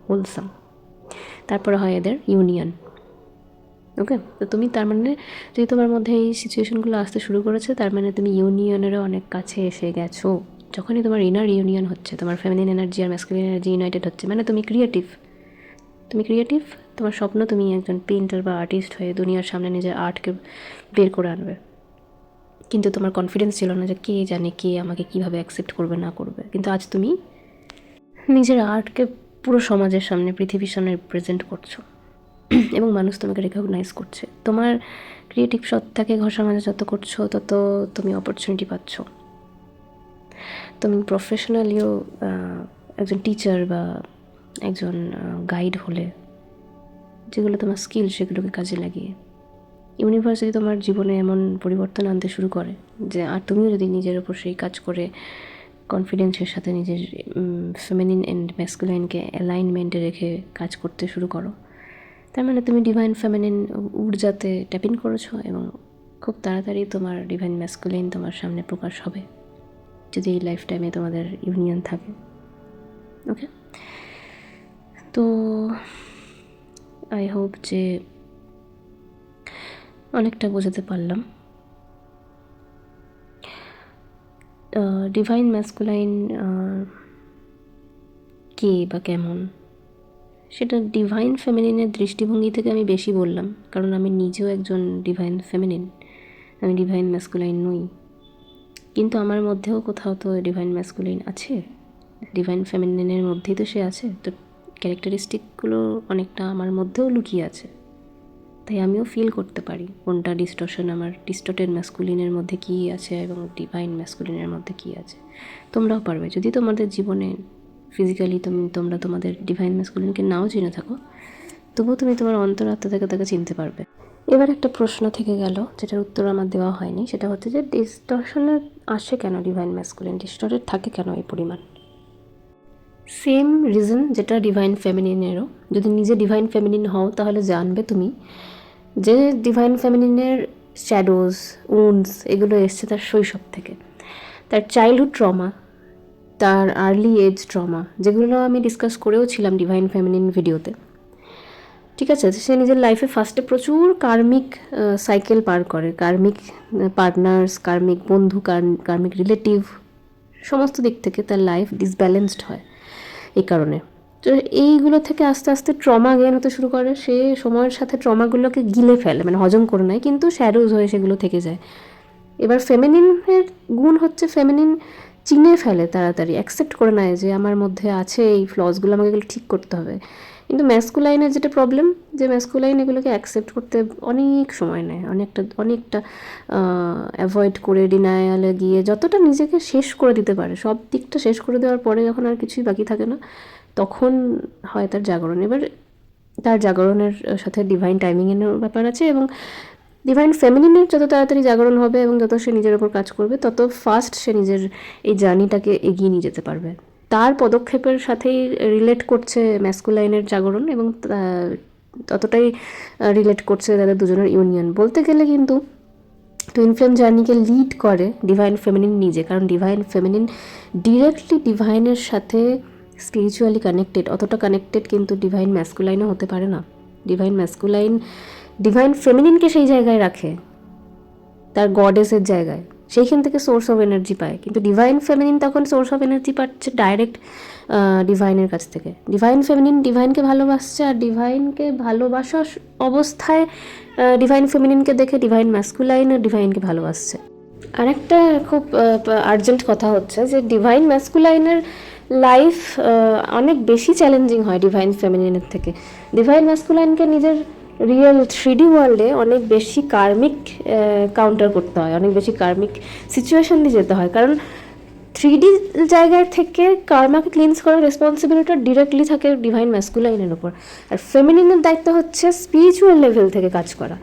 Speaker 1: হোলসাম, তারপরে হয় এদের ইউনিয়ন। ওকে, তো তুমি তার মানে যদি তোমার মধ্যে এই সিচুয়েশনগুলো আসতে শুরু করেছে, তার মানে তুমি ইউনিয়নেরও অনেক কাছে এসে গেছো। যখনই তোমার ইনার ইউনিয়ন হচ্ছে, তোমার ফেমিনিন এনার্জি আর ম্যাসকুলিন এনার্জি ইউনাইটেড হচ্ছে, মানে তুমি ক্রিয়েটিভ, তোমার স্বপ্ন তুমি একজন পেইন্টার বা আর্টিস্ট হয়ে দুনিয়ার সামনে নিজের আর্টকে বের করে আনবে। কিন্তু তোমার কনফিডেন্স ছিল না যে কে জানে কে আমাকে কীভাবে অ্যাকসেপ্ট করবে না করবে। কিন্তু আজ তুমি নিজের আর্টকে পুরো সমাজের সামনে, পৃথিবীর সামনে রিপ্রেজেন্ট করছো এবং মানুষ তোমাকে রেকগনাইজ করছে। তোমার ক্রিয়েটিভ সত্তাকে সমাজে যত করছো, তত তুমি অপরচুনিটি পাচ্ছ। তুমি প্রফেশনালিও একজন টিচার বা একজন গাইড হলে, যেগুলো তোমার স্কিল, সেগুলোকে কাজে লাগিয়ে ইউনিভার্সিটি তোমার জীবনে এমন পরিবর্তন আনতে শুরু করে যে, আর তুমিও যদি নিজের ওপর সেই কাজ করে কনফিডেন্সের সাথে নিজের ফেমিনিন অ্যান্ড ম্যাসকুলাইনকে অ্যালাইনমেন্টে রেখে কাজ করতে শুরু করো, তার মানে তুমি ডিভাইন ফেমিনিন ঊর্জাতে ট্যাপিং করেছো এবং খুব তাড়াতাড়ি তোমার ডিভাইন ম্যাসকুলাইন তোমার সামনে প্রকাশ হবে, যদি এই লাইফ টাইমে তোমাদের ইউনিয়ন থাকে। ওকে, তো আই হোপ যে অনেকটা বোঝাতে পারলাম। ডিভাইন ম্যাসকুলাইন কে বা কেমন, সেটা ডিভাইন ফেমিনিনের দৃষ্টিভঙ্গি থেকে আমি বেশি বললাম, কারণ আমি নিজেও একজন ডিভাইন ফেমিনিন, আমি ডিভাইন ম্যাসকুলাইন নই। কিন্তু আমার মধ্যেও কোথাও তো ডিভাইন ম্যাসকুলাইন আছে, ডিভাইন ফেমিনিনের মধ্যেই তো সে আছে। তো ক্যারেক্টারিস্টিকগুলো অনেকটা আমার মধ্যেও লুকিয়ে আছে, তাই আমিও ফিল করতে পারি কোনটা ডিস্টর্শন, আমার ডিস্টর্টেড ম্যাসকুলিনের মধ্যে কী আছে এবং ডিভাইন ম্যাসকুলিনের মধ্যে কী আছে। তোমরাও পারবে, যদি তোমাদের জীবনে ফিজিক্যালি তোমরা তোমাদের ডিভাইন ম্যাসকুলিনকে নাও চিনে থাকো, তবুও তুমি তোমার অন্তরাত্মা থেকে তাকে চিনতে পারবে। এবার একটা প্রশ্ন থেকে গেল, যেটার উত্তর আমার দেওয়া হয়নি, সেটা হচ্ছে যে ডিস্টরশনের আসে কেন, ডিভাইন ম্যাসকুলিন ডিস্টর্টেড থাকে কেন এই পরিমাণ? সেম রিজন যেটা ডিভাইন ফেমিনিনেরও। যদি নিজে ডিভাইন ফেমিনিন হও তাহলে জানবে তুমি যে ডিভাইন ফেমিনিনের শ্যাডোজ, উন্ডস এগুলো এসছে তার শৈশব থেকে, তার চাইল্ডহুড ট্রমা, তার আর্লি এজ ট্রমা, যেগুলো আমি ডিসকাস করেও ছিলাম ডিভাইন ফেমিনিন ভিডিওতে। ঠিক আছে, সে নিজের লাইফে ফার্স্টে প্রচুর কার্মিক সাইকেল পার করে, কার্মিক পার্টনার্স, কার্মিক বন্ধু, কার্মিক রিলেটিভ, সমস্ত দিক থেকে তার লাইফ ডিসব্যালেন্সড হয় এই কারণে। তো এইগুলো থেকে আস্তে আস্তে ট্রমা গেইন হতে শুরু করে, সে সময়ের সাথে ট্রমাগুলোকে গিলে ফেলে, মানে হজম করে নেয়, কিন্তু শ্যাডোজ হয়ে সেগুলো থেকে যায়। এবার ফেমিনিনের গুণ হচ্ছে ফেমিনিন চিনে ফেলে তাড়াতাড়ি, অ্যাকসেপ্ট করে নেয় যে আমার মধ্যে আছে এই ফ্লসগুলো, আমাকে এগুলো ঠিক করতে হবে। কিন্তু ম্যাসকুলাইনের যেটা প্রবলেম, যে ম্যাসকুলাইন এগুলোকে অ্যাকসেপ্ট করতে অনেক সময় নেয়, অনেকটা অ্যাভয়েড করে, ডিনায়ালে গিয়ে যতটা নিজেকে শেষ করে দিতে পারে, সব দিকটা শেষ করে দেওয়ার পরে যখন আর কিছুই বাকি থাকে না, তখন হয় তার জাগরণ। এবার তার জাগরণের সাথে ডিভাইন টাইমিংয়ের ব্যাপার আছে, এবং ডিভাইন ফেমিনিনের যত তাড়াতাড়ি জাগরণ হবে এবং যত সে নিজের ওপর কাজ করবে, তত ফাস্ট সে নিজের এই জার্নিটাকে এগিয়ে নিয়ে যেতে পারবে। তার পদক্ষেপের সাথেই রিলেট করছে ম্যাসকুলাইনের জাগরণ, এবং ততটাই রিলেট করছে তাদের দুজনের ইউনিয়ন। বলতে গেলে কিন্তু টুইন ফ্লেম জার্নিকে লিড করে ডিভাইন ফেমিনিন নিজে, কারণ ডিভাইন ফেমিনিন ডিরেক্টলি ডিভাইনের সাথে স্পিরিচুয়ালি কানেক্টেড, অতটা কানেক্টেড কিন্তু ডিভাইন ম্যাসকুলাইনও হতে পারে না। ডিভাইন ম্যাসকুলাইন ডিভাইন ফেমিনিনকে সেই জায়গায় রাখে, তার গডেসের জায়গায়, সেইখান থেকে সোর্স অফ এনার্জি পায়, কিন্তু ডিভাইন ফেমিনিন তখন সোর্স অফ এনার্জি পাচ্ছে ডাইরেক্ট ডিভাইনের কাছ থেকে। ডিভাইন ফেমিনিন ডিভাইনকে ভালোবাসছে, আর ডিভাইনকে ভালোবাসা অবস্থায় ডিভাইন ফেমিনিনকে দেখে ডিভাইন ম্যাসকুলাইন আর ডিভাইনকে ভালোবাসছে। আরেকটা খুব আর্জেন্ট কথা হচ্ছে যে ডিভাইন ম্যাসকুলাইনের লাইফ অনেক বেশি চ্যালেঞ্জিং হয় ডিভাইন ফেমিনিনের থেকে। ডিভাইন ম্যাসকুলাইনকে নিজের রিয়েল 3D ওয়ার্ল্ডে অনেক বেশি কার্মিক কাউন্টার করতে হয়, অনেক বেশি কার্মিক সিচুয়েশন দিয়ে যেতে হয়, কারণ 3D জায়গার থেকে কার্মাকে ক্লিনস করার রেসপন্সিবিলিটি ডিরেক্টলি থাকে ডিভাইন ম্যাসকুলাইনের ওপর। আর ফেমিনিনের দায়িত্ব হচ্ছে স্পিরিচুয়াল লেভেল থেকে কাজ করা।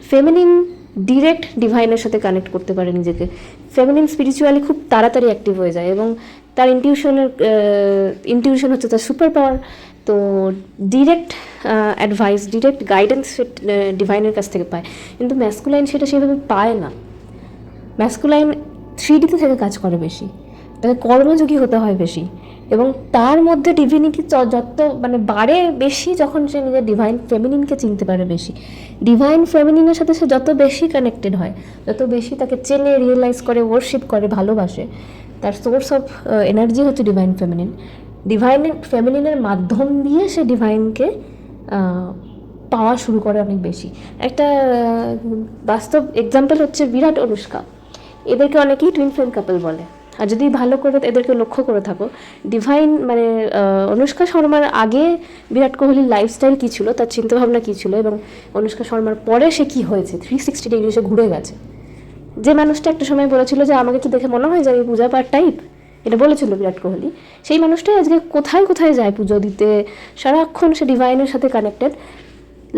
Speaker 1: ফেমিনিন ডিরেক্ট ডিভাইনের সাথে কানেক্ট করতে পারে নিজেকে, ফেমিনিন স্পিরিচুয়ালি খুব তাড়াতাড়ি অ্যাক্টিভ হয়ে যায়, এবং তার ইনটিউশন হচ্ছে তার সুপার পাওয়ার। তো ডিরেক্ট অ্যাডভাইস, ডিরেক্ট গাইডেন্স ডিভাইনের কাছ থেকে পায়, কিন্তু ম্যাসকুলাইন সেটা সেভাবে পায় না। ম্যাসকুলাইন 3Dতে থেকে কাজ করে বেশি, তাকে কর্মযোগী হতে হয় বেশি, এবং তার মধ্যে ডিভিনিটি যত মানে বাড়ে বেশি যখন সে নিজের ডিভাইন ফেমিনিনকে চিনতে পারে বেশি। ডিভাইন ফেমিনিনের সাথে সে যত বেশি কানেক্টেড হয়, যত বেশি তাকে চেনে, রিয়েলাইজ করে, ওয়ার্শিপ করে, ভালোবাসে, তার সোর্স অফ এনার্জি হচ্ছে ডিভাইন ফেমিনিন। ডিভাইন ফেমিনিনের মাধ্যম দিয়ে সে ডিভাইনকে পাওয়া শুরু করে অনেক বেশি। একটা বাস্তব এক্সাম্পল হচ্ছে বিরাট, অনুষ্কা। এদেরকে অনেকেই টুইন ফ্লেম কাপল বলে। আর যদি ভালো করে এদেরকে লক্ষ্য করে থাকো, ডিভাইন মানে অনুষ্কা শর্মার আগে বিরাট কোহলির লাইফস্টাইল কী ছিল, তার চিন্তাভাবনা কী ছিল, এবং অনুষ্কা শর্মার পরে সে কী হয়েছে, 360 ডিগ্রি সে ঘুরে গেছে। যে মানুষটা একটা সময় বলেছিল যে আমাকে তো দেখে মনে হয় যে আমি পূজা পাঠ টাইপ, এটা বলেছিল বিরাট কোহলি, সেই মানুষটাই আজকে কোথায় কোথায় যায় পুজো দিতে, সারাক্ষণ সে ডিভাইনের সাথে কানেক্টেড।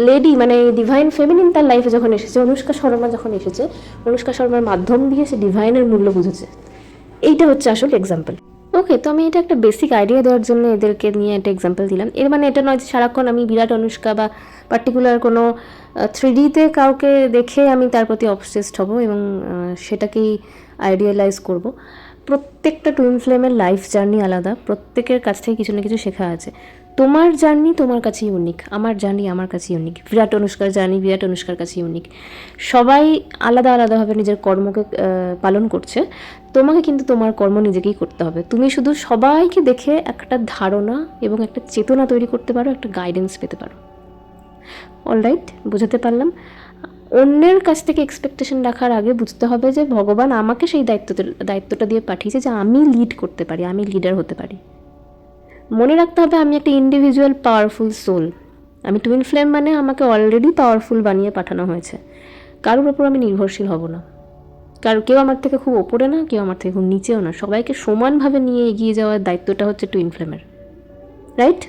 Speaker 1: লেডি মানে ডিভাইন ফেমিনিন তার লাইফে যখন এসেছে, অনুষ্কা শর্মা যখন এসেছে, অনুষ্কা শর্মার মাধ্যম দিয়ে সে ডিভাইনের মূল্য বুঝেছে। এইটা হচ্ছে আসল এক্সাম্পল। ওকে, তো আমি এটা একটা বেসিক আইডিয়া দেওয়ার জন্য এদেরকে নিয়ে একটা এক্সাম্পল দিলাম। এর মানে এটা নয় যে সারাক্ষণ আমি বিরাট, অনুষ্কা বা পার্টিকুলার কোনো 3Dতে কাউকে দেখে আমি তার প্রতি অবসেসড হব এবং সেটাকেই আইডিয়ালাইজ করব। প্রত্যেকটা টুইন ফ্লেমের লাইফ জার্নি আলাদা, প্রত্যেকের কাছ থেকে কিছু না কিছু শেখা আছে। তোমার জার্নি তোমার কাছে ইউনিক, আমার জার্নি আমার কাছে ইউনিক, বিরাট অনুষ্কার জার্নি বিরাট অনুষ্কার কাছে ইউনিক। সবাই আলাদা আলাদাভাবে নিজের কর্মকে পালন করছে, তোমাকে কিন্তু তোমার কর্ম নিজেকেই করতে হবে। তুমি শুধু সবাইকে দেখে একটা ধারণা এবং একটা চেতনা তৈরি করতে পারো, একটা গাইডেন্স পেতে পারো। অলরাইট, বোঝাতে পারলাম? অন্যের কাছ থেকে এক্সপেকটেশন রাখার আগে বুঝতে হবে যে ভগবান আমাকে সেই দায়িত্বটা দিয়ে পাঠিয়েছে যে আমি লিড করতে পারি, আমি লিডার হতে পারি। মনে রাখতে হবে আমি একটা ইন্ডিভিজুয়াল পাওয়ারফুল সোল। আমি টুইন ফ্লেম মানে আমাকে অলরেডি পাওয়ারফুল বানিয়ে পাঠানো হয়েছে। কারোর ওপর আমি নির্ভরশীল হব না, কেউ আমার থেকে খুব ওপরে না, কেউ আমার থেকে খুব নিচেও না। সবাইকে সমানভাবে নিয়ে এগিয়ে যাওয়ার দায়িত্বটা হচ্ছে টুইন ফ্লেমের, রাইট?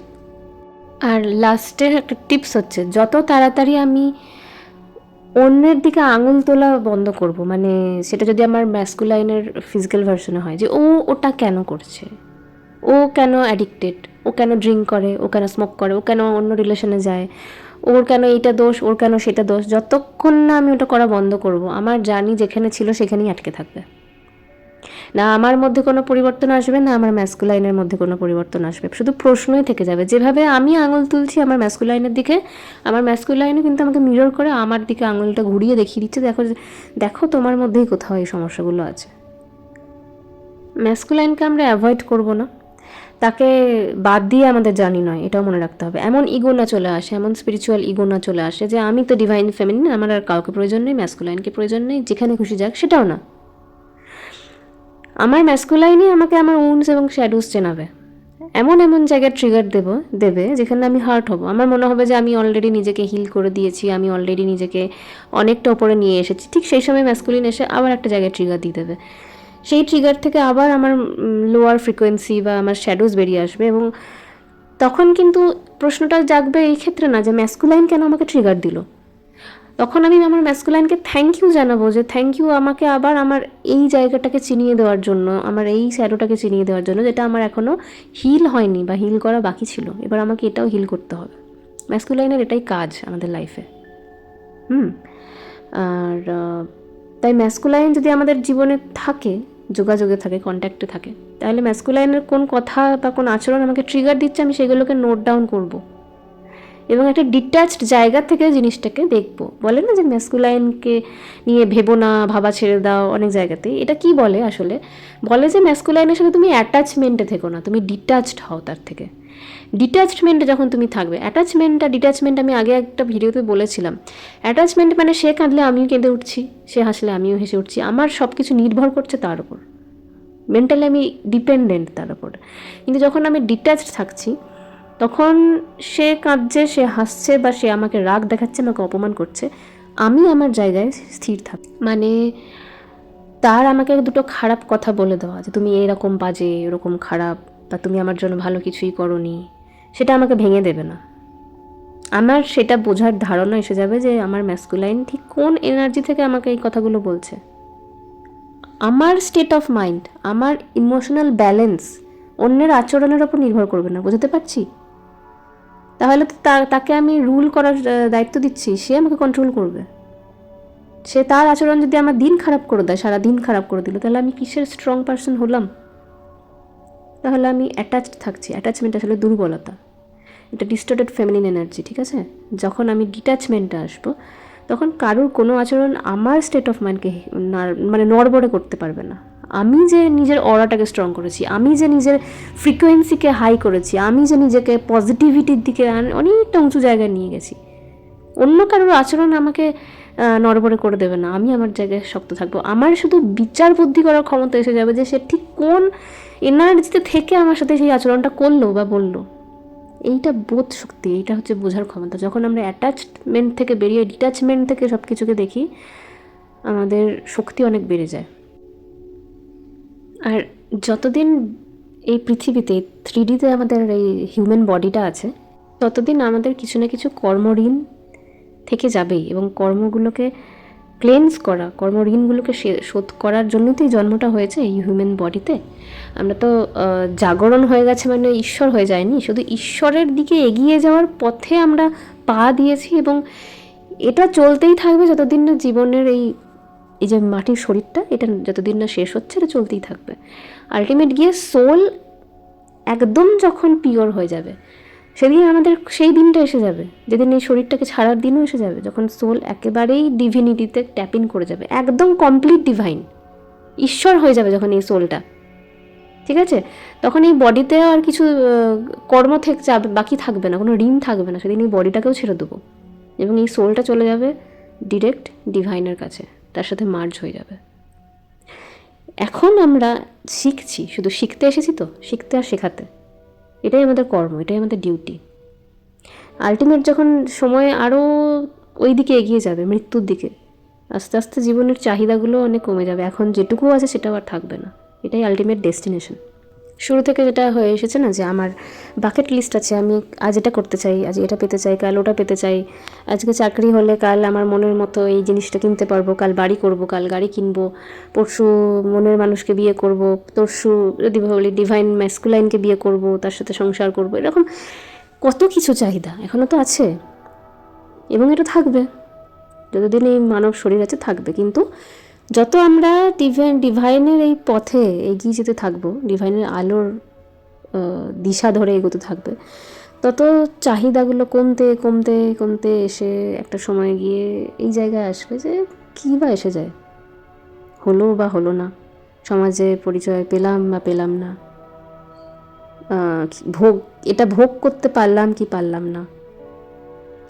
Speaker 1: আর লাস্টের একটা টিপস হচ্ছে, যত তাড়াতাড়ি আমি অন্যের দিকে আঙুল তোলা বন্ধ করব, মানে সেটা যদি আমার ম্যাসকুলাইনের ফিজিক্যাল ভার্সনে হয়, যে ও ওটা কেন করছে, ও কেন অ্যাডিক্টেড, ও কেন ড্রিঙ্ক করে, ও কেন স্মোক করে, ও কেন অন্য রিলেশনে যায়, ওর কেন এইটা দোষ, ওর কেন সেটা দোষ, যতক্ষণ না আমি ওটা করা বন্ধ করব, আমার জার্নি যেখানে ছিল সেখানেই আটকে থাকবে। না আমার মধ্যে কোনো পরিবর্তন আসবে, না আমার ম্যাসকুলাইনের মধ্যে কোনো পরিবর্তন আসবে, শুধু প্রশ্নই থেকে যাবে। যেভাবে আমি আঙুল তুলছি আমার ম্যাসকুলাইনের দিকে, আমার ম্যাসকুলাইনও কিন্তু আমাকে মিরর করে আমার দিকে আঙুলটা ঘুরিয়ে দেখিয়ে দিচ্ছে, দেখো দেখো তোমার মধ্যেই কোথাও এই সমস্যাগুলো আছে। ম্যাসকুলাইনকে আমরা অ্যাভয়েড করব না, তাকে বাদ দিয়ে আমাদের জার্নি নয়, এটাও মনে রাখতে হবে। এমন ইগো না চলে আসে, এমন স্পিরিচুয়াল ইগো না চলে আসে যে আমি তো ডিভাইন ফেমিনিন, আমার আর কাউকে প্রয়োজন নেই, ম্যাসকুলাইনকে প্রয়োজন নেই, যেখানে খুশি যাক, সেটাও না। আমার ম্যাসকুলাইনই আমাকে আমার উন্স এবং শ্যাডোজ চেনাবে, এমন এমন জায়গায় ট্রিগার দেবে যেখানে আমি হার্ট হব। আমার মনে হবে যে আমি অলরেডি নিজেকে হিল করে দিয়েছি, আমি অলরেডি নিজেকে অনেকটা ওপরে নিয়ে এসেছি, ঠিক সেই সময় ম্যাসকুলিন এসে আবার একটা জায়গায় ট্রিগার দিয়ে দেবে। সেই ট্রিগার থেকে আবার আমার লোয়ার ফ্রিকোয়েন্সি বা আমার শ্যাডোজ বেরিয়ে আসবে, এবং তখন কিন্তু প্রশ্নটা জাগবে এই ক্ষেত্রে না যে ম্যাসকুলাইন কেন আমাকে ট্রিগার দিল, তখন আমি আমার ম্যাসকুলাইনকে থ্যাংক ইউ জানাবো, যে থ্যাংক ইউ আমাকে আবার আমার এই জায়গাটাকে চিনিয়ে দেওয়ার জন্য, আমার এই শ্যাডোটাকে চিনিয়ে দেওয়ার জন্য, যেটা আমার এখনও হিল হয়নি বা হিল করা বাকি ছিল, এবার আমাকে এটাও হিল করতে হবে। ম্যাসকুলাইনের এটাই কাজ আমাদের লাইফে। আর তাই ম্যাসকুলাইন যদি আমাদের জীবনে থাকে, যোগাযোগে থাকে, কন্ট্যাক্টে থাকে, তাহলে ম্যাসকুলাইনের কোন কথা বা কোন আচরণ আমাকে ট্রিগার দিচ্ছে, আমি সেগুলোকে নোট ডাউন করবো এবং একটা ডিট্যাচড জায়গা থেকে জিনিসটাকে দেখবো। বলে না যে ম্যাসকুলাইনকে নিয়ে ভেবো না, ভাবা ছেড়ে দাও, অনেক জায়গাতেই এটা কি বলে, আসলে বলে যে ম্যাসকুলাইনের সাথে তুমি অ্যাটাচমেন্টে থেকো না, তুমি ডিট্যাচড হও তার থেকে। ডিট্যাচমেন্টে যখন তুমি থাকবে, ডিট্যাচমেন্ট আমি আগে একটা ভিডিওতে বলেছিলাম, অ্যাটাচমেন্ট মানে সে কাঁদলে আমিও কেঁদে উঠছি, সে হাসলে আমিও হেসে উঠছি, আমার সব কিছু নির্ভর করছে তার উপর, মেন্টালি আমি ডিপেন্ডেন্ট তার উপর। কিন্তু যখন আমি ডিট্যাচড থাকছি, তখন সে কাঁদছে, সে হাসছে, বা সে আমাকে রাগ দেখাচ্ছে, আমাকে অপমান করছে, আমি আমার জায়গায় স্থির থাকি। মানে তার আমাকে দুটো খারাপ কথা বলে দেওয়া, যে তুমি এরকম বাজে, এরকম খারাপ, বা তুমি আমার জন্য ভালো কিছুই করোনি, সেটা আমাকে ভেঙে দেবে না। আমার সেটা বোঝার ধারণা এসে যাবে যে আমার ম্যাসকুলাইন ঠিক কোন এনার্জি থেকে আমাকে এই কথাগুলো বলছে। আমার স্টেট অফ মাইন্ড, আমার ইমোশনাল ব্যালেন্স অন্যের আচরণের ওপর নির্ভর করবে না, বুঝতে পারছি? তাহলে তো তাকে আমি রুল করার দায়িত্ব দিচ্ছি, সে আমাকে কন্ট্রোল করবে। সে তার আচরণ যদি আমার দিন খারাপ করে দেয়, সারা দিন খারাপ করে দিল, তাহলে আমি কিসের স্ট্রং পারসন হলাম? তাহলে আমি অ্যাটাচড থাকছি। অ্যাটাচমেন্ট আসলে দুর্বলতা, এটা ডিস্টর্টেড ফেমিনিন এনার্জি, ঠিক আছে? যখন আমি ডিট্যাচমেন্টে আসবো, তখন কারোর কোনো আচরণ আমার স্টেট অফ মাইন্ডকে মানে নড়বড়ে করতে পারবে না। আমি যে নিজের অরাটাকে স্ট্রং করেছি, আমি যে নিজের ফ্রিকোয়েন্সিকে হাই করেছি, আমি যে নিজেকে পজিটিভিটির দিকে অনেকটা উঁচু জায়গায় নিয়ে গেছি, অন্য কারোর আচরণ আমাকে নড়বড়ে করে দেবে না। আমি আমার জায়গায় শক্ত থাকবো। আমার শুধু বিচার বুদ্ধি করার ক্ষমতা এসে যাবে যে সে ঠিক কোন এনার্জিতে থেকে আমার সাথে সেই আচরণটা করলো বা বললো। এইটা বোধ শক্তি, এইটা হচ্ছে বোঝার ক্ষমতা। যখন আমরা অ্যাটাচমেন্ট থেকে বেরিয়ে ডিট্যাচমেন্ট থেকে সব কিছুকে দেখি, আমাদের শক্তি অনেক বেড়ে যায়। আর যতদিন এই পৃথিবীতে 3Dতে আমাদের এই হিউম্যান বডিটা আছে, ততদিন আমাদের কিছু না কিছু কর্মঋণ থেকে যাবেই, এবং কর্মগুলোকে ক্লেন্স করা, কর্মঋণগুলোকে শোধ করার জন্যই তো এই জন্মটা হয়েছে এই হিউম্যান বডিতে। আমরা তো জাগরণ হয়ে গেছে মানে ঈশ্বর হয়ে যায়নি, শুধু ঈশ্বরের দিকে এগিয়ে যাওয়ার পথে আমরা পা দিয়েছি, এবং এটা চলতেই থাকবে যতদিন না জীবনের এই যে মাটির শরীরটা, এটা যতদিন না শেষ হচ্ছে, এটা চলতেই থাকবে। আলটিমেট গিয়ে সোল একদম যখন পিওর হয়ে যাবে, সেদিন আমাদের সেই দিনটা এসে যাবে, যেদিন এই শরীরটাকে ছাড়ার দিনও এসে যাবে, যখন সোল একেবারেই ডিভিনিটিতে ট্যাপ ইন করে যাবে, একদম কমপ্লিট ডিভাইন ঈশ্বর হয়ে যাবে যখন এই সোলটা, ঠিক আছে? তখন এই বডিতে আর কিছু কর্ম থেকে যাবে, বাকি থাকবে না, কোনো ঋণ থাকবে না, সেদিন এই বডিটাকেও ছেড়ে দেবো, এবং এই সোলটা চলে যাবে ডিরেক্ট ডিভাইনের কাছে, তার সাথে মার্জ হয়ে যাবে। এখন আমরা শিখছি, শুধু শিখতে এসেছি তো, শিখতে আর শেখাতে, এটাই আমাদের কর্ম, এটাই আমাদের ডিউটি। আলটিমেট যখন সময় আরও ওই দিকে এগিয়ে যাবে, মৃত্যুর দিকে, আস্তে আস্তে জীবনের চাহিদাগুলো অনেক কমে যাবে, এখন যেটুকু আছে সেটাও আর থাকবে না, এটাই আলটিমেট ডেস্টিনেশন। শুরু থেকে যেটা হয়ে এসেছে না, যে আমার বাকেট লিস্ট আছে, আমি আজ এটা করতে চাই, আজ এটা পেতে চাই, কাল ওটা পেতে চাই, আজকে চাকরি হলে কাল আমার মনের মতো এই জিনিসটা কিনতে পারবো, কাল বাড়ি করব, কাল গাড়ি কিনবো, পরশু মনের মানুষকে বিয়ে করব, তরশু যদি বলি ডিভাইন ম্যাস্কুলাইনকে বিয়ে করব, তার সাথে সংসার করব, এরকম কত কিছু চাহিদা এখনও তো আছে এবং এটা থাকবে, যতদিন এই মানব শরীর আছে থাকবে। কিন্তু যত আমরা ডিভাইনের এই পথে এগিয়ে যেতে থাকবো, ডিভাইনের আলোর দিশা ধরে এগোতে থাকবে, তত চাহিদাগুলো কমতে কমতে কমতে এসে একটা সময় গিয়ে এই জায়গায় আসবে যে কী বা এসে যায়, হলো বা হলো না, সমাজে পরিচয় পেলাম বা পেলাম না, ভোগ এটা ভোগ করতে পারলাম কি পারলাম না,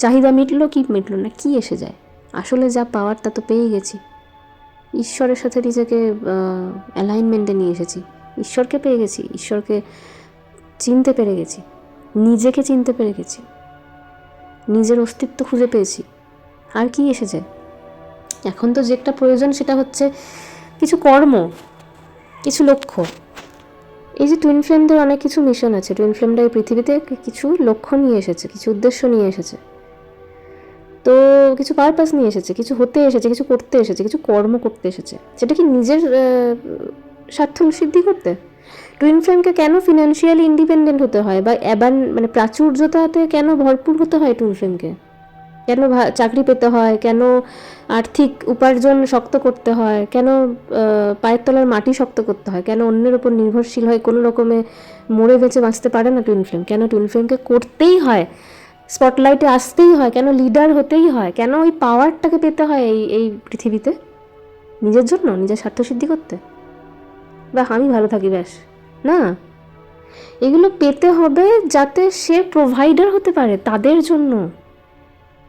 Speaker 1: চাহিদা মিটলো কি মিটলো না, কি এসে যায়? আসলে যা পাওয়ার তা তো পেয়ে গেছি, ঈশ্বরের সাথে নিজেকে অ্যালাইনমেন্টে নিয়ে এসেছি, ঈশ্বরকে পেয়ে গেছি, ঈশ্বরকে চিনতে পেরে গেছি, নিজেকে চিনতে পেরে গেছি, নিজের অস্তিত্ব খুঁজে পেয়েছি, আর কি এসে যায়? এখন তো যেটা প্রয়োজন সেটা হচ্ছে কিছু কর্ম, কিছু লক্ষ্য। এই যে টুইন ফ্লেমদের অনেক কিছু মিশন আছে, টুইন ফ্লেমরা এই পৃথিবীতে কিছু লক্ষ্য নিয়ে এসেছে, কিছু উদ্দেশ্য নিয়ে এসেছে, তো কিছু পারপাস নিয়ে এসেছে, কিছু হতে এসেছে, কিছু করতে এসেছে, কিছু কর্ম করতে এসেছে। সেটা কি নিজের স্বার্থ সিদ্ধি করতে? টুইন ফ্লেমকে কেন ফিনান্সিয়ালি ইন্ডিপেন্ডেন্ট হতে হয়, বা মানে প্রাচুর্যতাতে কেন ভরপুর হতে হয় টুইন ফ্লেমকে? কেন চাকরি পেতে হয়, কেন আর্থিক উপার্জন শক্ত করতে হয়, কেন পায়ের তলার মাটি শক্ত করতে হয়, কেন অন্যের ওপর নির্ভরশীল হয় কোনো রকমে মরে বেঁচে বাঁচতে পারে না টুইন ফ্লেম? কেন টুইন ফ্লেমকে করতেই হয়, স্পটলাইটে আসতেই হয়, কেন লিডার হতেই হয়, কেন ওই পাওয়ারটাকে পেতে হয় এই পৃথিবীতে? নিজের জন্য, নিজের স্বার্থসিদ্ধি করতে, বা আমি ভালো থাকি ব্যাস? না, এগুলো পেতে হবে যাতে সে প্রোভাইডার হতে পারে তাদের জন্য,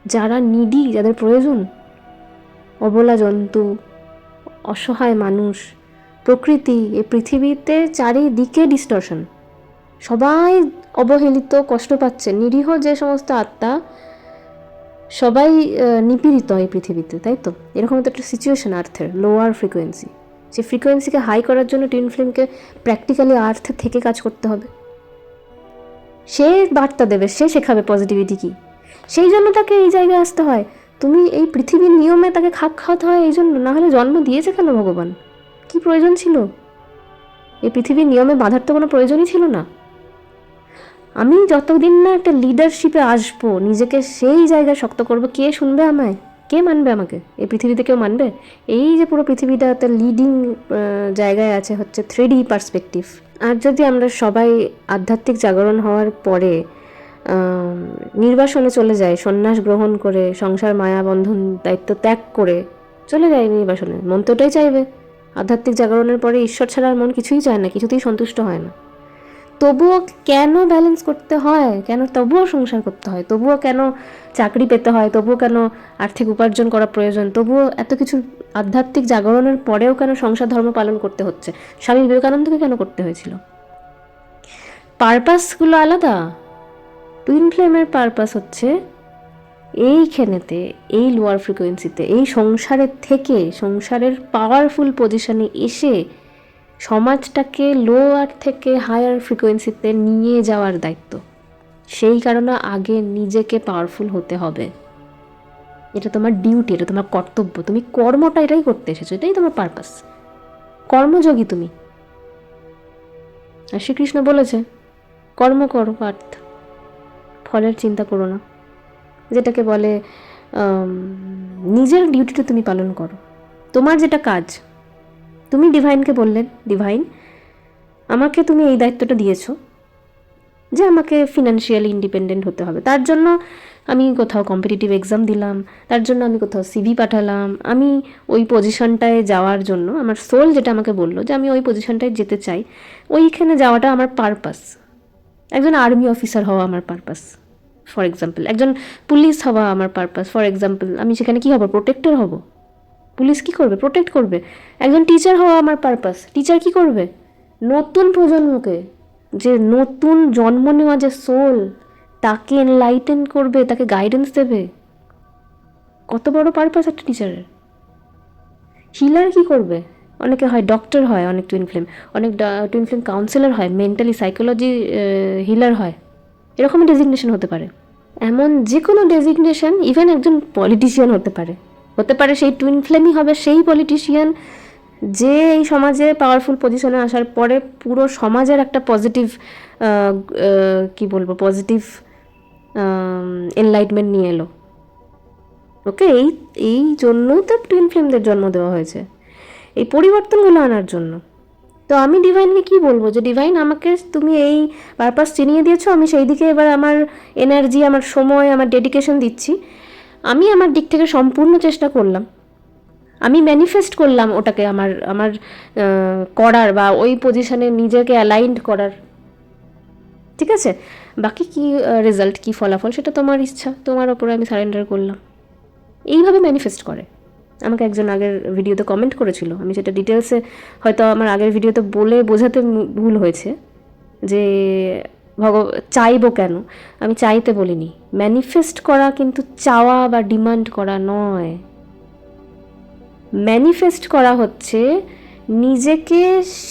Speaker 1: যারা নিডি, যাদের প্রয়োজন, অবলা জন্তু, অসহায় মানুষ, প্রকৃতি, এই পৃথিবীতে চারিদিকে ডিস্টরশন, সবাই অবহেলিত, কষ্ট পাচ্ছে, নিরীহ যে সমস্ত আত্মা সবাই নিপীড়িত এই পৃথিবীতে, তাই তো? এরকম তো একটা সিচুয়েশন আর্থের, লোয়ার ফ্রিকোয়েন্সি। সেই ফ্রিকোয়েন্সিকে হাই করার জন্য টুইন ফ্লেমকে প্র্যাকটিক্যালি আর্থ থেকে কাজ করতে হবে। সে বার্তা দেবে, সে শেখাবে পজিটিভিটি কী, সেই জন্য তাকে এই জায়গায় আসতে হয়। তুমি এই পৃথিবীর নিয়মে তাকে খাপ খাওয়াতে হয় এই জন্য, না হলে জন্ম দিয়েছে কেন ভগবান? কি প্রয়োজন ছিল? এই পৃথিবীর নিয়মে বাঁধার তো কোনো প্রয়োজনই ছিল না। আমি যতদিন না একটা লিডারশিপে আসবো, নিজেকে সেই জায়গায় শক্ত করবো, কে শুনবে আমায়? কে মানবে আমাকে? এই পৃথিবীতে কেউ মানবে? এই যে পুরো পৃথিবীটা একটা লিডিং জায়গায় আছে হচ্ছে 3D পার্সপেক্টিভ। আর যদি আমরা সবাই আধ্যাত্মিক জাগরণ হওয়ার পরে নির্বাসনে চলে যায়, সন্ন্যাস গ্রহণ করে, সংসার মায়া বন্ধন দায়িত্ব ত্যাগ করে চলে যায় নির্বাসনে, মন তো ওটাই চাইবে। আধ্যাত্মিক জাগরণের পরে ঈশ্বর ছাড়া আর মন কিছুই চায় না, কিছুতেই সন্তুষ্ট হয় না। তবুও কেন ব্যালেন্স করতে হয়, কেন তবুও সংসার করতে হয়, তবুও কেন চাকরি পেতে হয়, তবুও কেন আর্থিক উপার্জন করা প্রয়োজন, তবুও এত কিছু আধ্যাত্মিক জাগরণের পরেও কেন সংসার ধর্ম পালন করতে হচ্ছে? স্বামী বিবেকানন্দকে কেন করতে হয়েছিল? পারপাসগুলো আলাদা। টুইন ফ্লেমের পারপাস হচ্ছে এইখানেতে, এই লোয়ার ফ্রিকোয়েন্সিতে, এই সংসারের থেকে, সংসারের পাওয়ারফুল পজিশনে এসে সমাজটাকে লোয়ার থেকে হায়ার ফ্রিকোয়েন্সিতে নিয়ে যাওয়ার দায়িত্ব। সেই কারণে আগে নিজেকে পাওয়ারফুল হতে হবে। এটা তোমার ডিউটি, এটা তোমার কর্তব্য, তুমি কর্মটা এটাই করতে এসেছো, এটাই তোমার পারপাস। কর্মযোগী তুমি। আর শ্রীকৃষ্ণ বলেছে কর্ম করো পার্থ, ফলের চিন্তা করো না। যেটাকে বলে নিজের ডিউটিটা তুমি পালন করো, তোমার যেটা কাজ। তুমি ডিভাইনকে বললেন, ডিভাইন আমাকে তুমি এই দায়িত্বটা দিয়েছো যে আমাকে ফিনান্সিয়ালি ইন্ডিপেন্ডেন্ট হতে হবে, তার জন্য আমি কোথাও কম্পিটিটিভ এক্সাম দিলাম, তার জন্য আমি কোথাও সিভি পাঠালাম, আমি ওই পজিশনটায় যাওয়ার জন্য আমার সোল যেটা আমাকে বললো যে আমি ওই পজিশনটায় যেতে চাই, ওইখানে যাওয়াটা আমার পারপাস। একজন আর্মি অফিসার হওয়া আমার পারপাস ফর এক্সাম্পল, একজন পুলিশ হওয়া আমার পারপাস ফর এক্সাম্পল। আমি সেখানে কী হব? প্রোটেক্টর হব। পুলিশ কী করবে? প্রোটেক্ট করবে। একজন টিচার হওয়া আমার পারপাস, টিচার কী করবে? নতুন প্রজন্মকে, যে নতুন জন্ম নেওয়া যে সোল, তাকে এনলাইটেন করবে, তাকে গাইডেন্স দেবে। কত বড় পারপাস একটা টিচারের। হিলার কী করবে? অনেকে হয় ডক্টর হয়, অনেক টুইন ফ্লেম, অনেক টুইন ফ্লেম কাউন্সিলর হয়, মেন্টালি সাইকোলজি হিলার হয়, এরকমই ডেজিগনেশন হতে পারে। এমন যে কোনো ডেজিগনেশন, ইভেন একজন পলিটিশিয়ান হতে পারে, সেই টুইন ফ্লেমই হবে সেই পলিটিশিয়ান যে এই সমাজে পাওয়ারফুল পজিশনে আসার পরে পুরো সমাজের একটা পজিটিভ কী বলবো, পজিটিভ এনলাইটমেন্ট নিয়ে এলো। ওকে, এই জন্যই তো টুইন ফ্লেমদের জন্ম দেওয়া হয়েছে, এই পরিবর্তনগুলো আনার জন্য। তো আমি ডিভাইনকে কি বলবো, যে ডিভাইন আমাকে তুমি এই পারপাস চিনিয়ে দিয়েছো, আমি সেই দিকে এবার আমার এনার্জি, আমার সময়, আমার ডেডিকেশন দিচ্ছি। আমি আমার দিক থেকে সম্পূর্ণ চেষ্টা করলাম, আমি ম্যানিফেস্ট করলাম ওটাকে আমার আমার করার, বা ওই পজিশনে নিজেকে অ্যালাইন্ড করার। ঠিক আছে, বাকি কি রেজাল্ট, কি ফলাফল, সেটা তোমার ইচ্ছা, তোমার ওপরে আমি সারেন্ডার করলাম। এইভাবে ম্যানিফেস্ট করে। আমাকে একজন আগের ভিডিওতে কমেন্ট করেছিল, আমি সেটা ডিটেলসে হয়তো আমার আগের ভিডিওতে বলে বোঝাতে ভুল হয়েছে, যে চাইবো কেন, আমি চাইতে বলিনি। ম্যানিফেস্ট করা কিন্তু চাওয়া বা ডিমান্ড করা নয়। ম্যানিফেস্ট করা হচ্ছে নিজেকে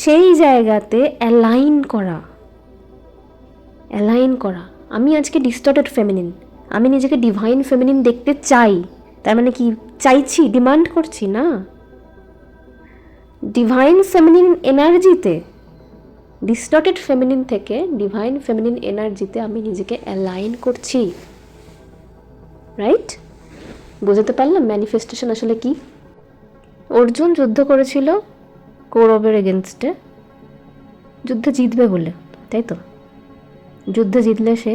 Speaker 1: সেই জায়গাতে অ্যালাইন করা। আমি আজকে ডিস্টর্টেড ফেমিনিন, আমি নিজেকে ডিভাইন ফেমিনিন দেখতে চাই, তার মানে কি চাইছি, ডিমান্ড করছি না। ডিভাইন ফেমিনিন এনার্জিতে, ডিস্টর্টেড ফেমিনিন থেকে ডিভাইন ফেমিনিন এনার্জিতে আমি নিজেকে অ্যালাইন করছি। রাইট? বুঝতে পারলাম ম্যানিফেস্টেশন আসলে কি। অর্জুন যুদ্ধ করেছিল কৌরবের এগেনস্টে, যুদ্ধে জিতবে বলে, তাই তো? যুদ্ধে জিতলে সে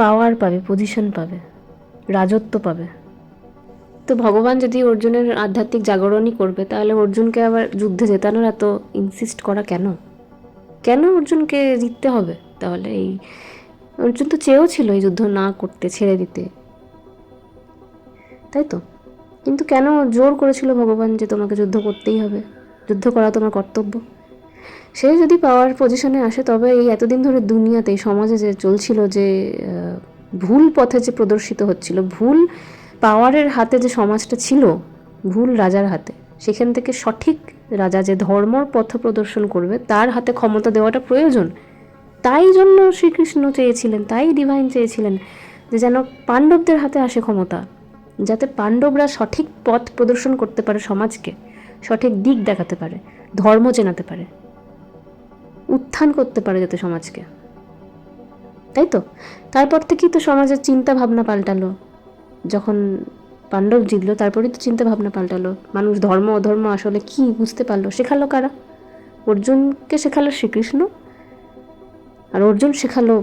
Speaker 1: পাওয়ার পাবে, পজিশন পাবে, রাজত্ব পাবে। তো ভগবান যদি অর্জুনের আধ্যাত্মিক জাগরণই করবে, তাহলে অর্জুনকে আবার যুদ্ধে জেতানোর এত ইনসিস্ট করা কেন? কেন অর্জুনকে জিততে হবে তাহলে? এই অর্জুন তো চেয়েও ছিল এই যুদ্ধ না করতে, ছেড়ে দিতে, তাই তো? কিন্তু কেন জোর করেছিল ভগবান যে তোমাকে যুদ্ধ করতেই হবে, যুদ্ধ করা তোমার কর্তব্য? সে যদি পাওয়ার পজিশনে আসে, তবে এই এতদিন ধরে দুনিয়াতে, এই সমাজে যে চলছিল, যে ভুল পথে যে প্রদর্শিত হচ্ছিল, ভুল পাওয়ারের হাতে যে সমাজটা ছিল, ভুল রাজার হাতে, সেখান থেকে সঠিক রাজা যে ধর্মর পথ প্রদর্শন করবে, তার হাতে ক্ষমতা দেওয়াটা প্রয়োজন। তাই জন্য শ্রীকৃষ্ণ চেয়েছিলেন, তাই ডিভাইন চেয়েছিলেন যে যেন পাণ্ডবদের হাতে আসে ক্ষমতা, যাতে পাণ্ডবরা সঠিক পথ প্রদর্শন করতে পারে, সমাজকে সঠিক দিক দেখাতে পারে, ধর্ম চেনাতে পারে, উত্থান করতে পারে যাতে সমাজকে। তাই তো? তারপর থেকেই তো সমাজের চিন্তা ভাবনা পাল্টালো। যখন পাণ্ডব জিতলো, তারপরেই তো চিন্তা ভাবনা পাল্টালো। মানুষ ধর্ম অধর্ম আসলে কি বুঝতে পারলো। শেখালো কারা? অর্জুনকে শেখালো শ্রীকৃষ্ণ, আর অর্জুন শেখালো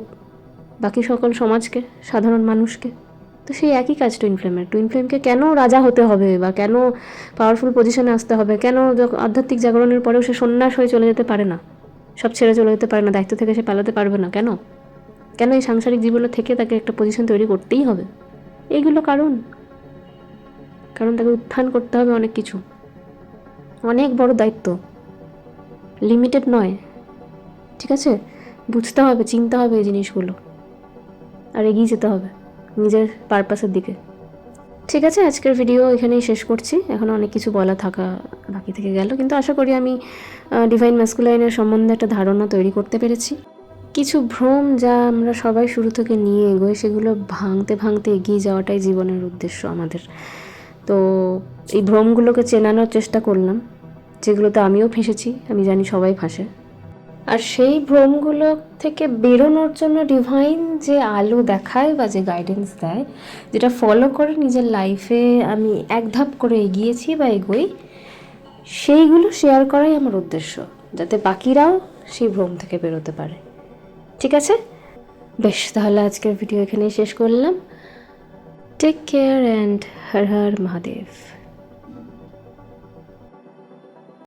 Speaker 1: বাকি সকল সমাজকে, সাধারণ মানুষকে। তো সেই একই কাজ টুইন ফ্লেমের। টুইন ফ্লেমকে কেন রাজা হতে হবে, বা কেন পাওয়ারফুল পজিশনে আসতে হবে, কেন আধ্যাত্মিক জাগরণের পরেও সে সন্ন্যাস হয়ে চলে যেতে পারে না, সব ছেড়ে চলে যেতে পারে না, দায়িত্ব থেকে সে পালাতে পারবে না? কেন কেন এই সাংসারিক জীবনে থেকে তাকে একটা পজিশন তৈরি করতেই হবে? এইগুলো কারণ তাকে উত্থান করতে হবে অনেক কিছু, অনেক বড় দায়িত্ব, লিমিটেড নয়। ঠিক আছে? বুঝতে হবে, চিনতে হবে এই জিনিসগুলো, আর এগিয়ে যেতে হবে নিজের পারপাসের দিকে। ঠিক আছে, আজকের ভিডিও এখানেই শেষ করছি। এখন অনেক কিছু বলা থাকা বাকি থেকে গেল, কিন্তু আশা করি আমি ডিভাইন ম্যাসকুলাইনের সম্বন্ধে একটা ধারণা তৈরি করতে পেরেছি। কিছু ভ্রম যা আমরা সবাই শুরু থেকে নিয়ে এগোই, সেগুলো ভাঙতে ভাঙতে এগিয়ে যাওয়াটাই জীবনের উদ্দেশ্য আমাদের। তো এই ভ্রমগুলোকে চেনানোর চেষ্টা করলাম, যেগুলোতে আমিও ফেঁসেছি, আমি জানি সবাই ফাঁসে। আর সেই ভ্রমগুলো থেকে বেরোনোর জন্য ডিভাইন যে আলো দেখায় বা যে গাইডেন্স দেয়, যেটা ফলো করে নিজের লাইফে আমি এক ধাপ করে এগিয়েছি বা এগোই, সেইগুলো শেয়ার করাই আমার উদ্দেশ্য, যাতে বাকিরাও সেই ভ্রম থেকে বেরোতে পারে। ঠিক আছে? বেশ, তাহলে আজকের ভিডিও এখানেই শেষ করলাম। Take care and Har Har Mahadev.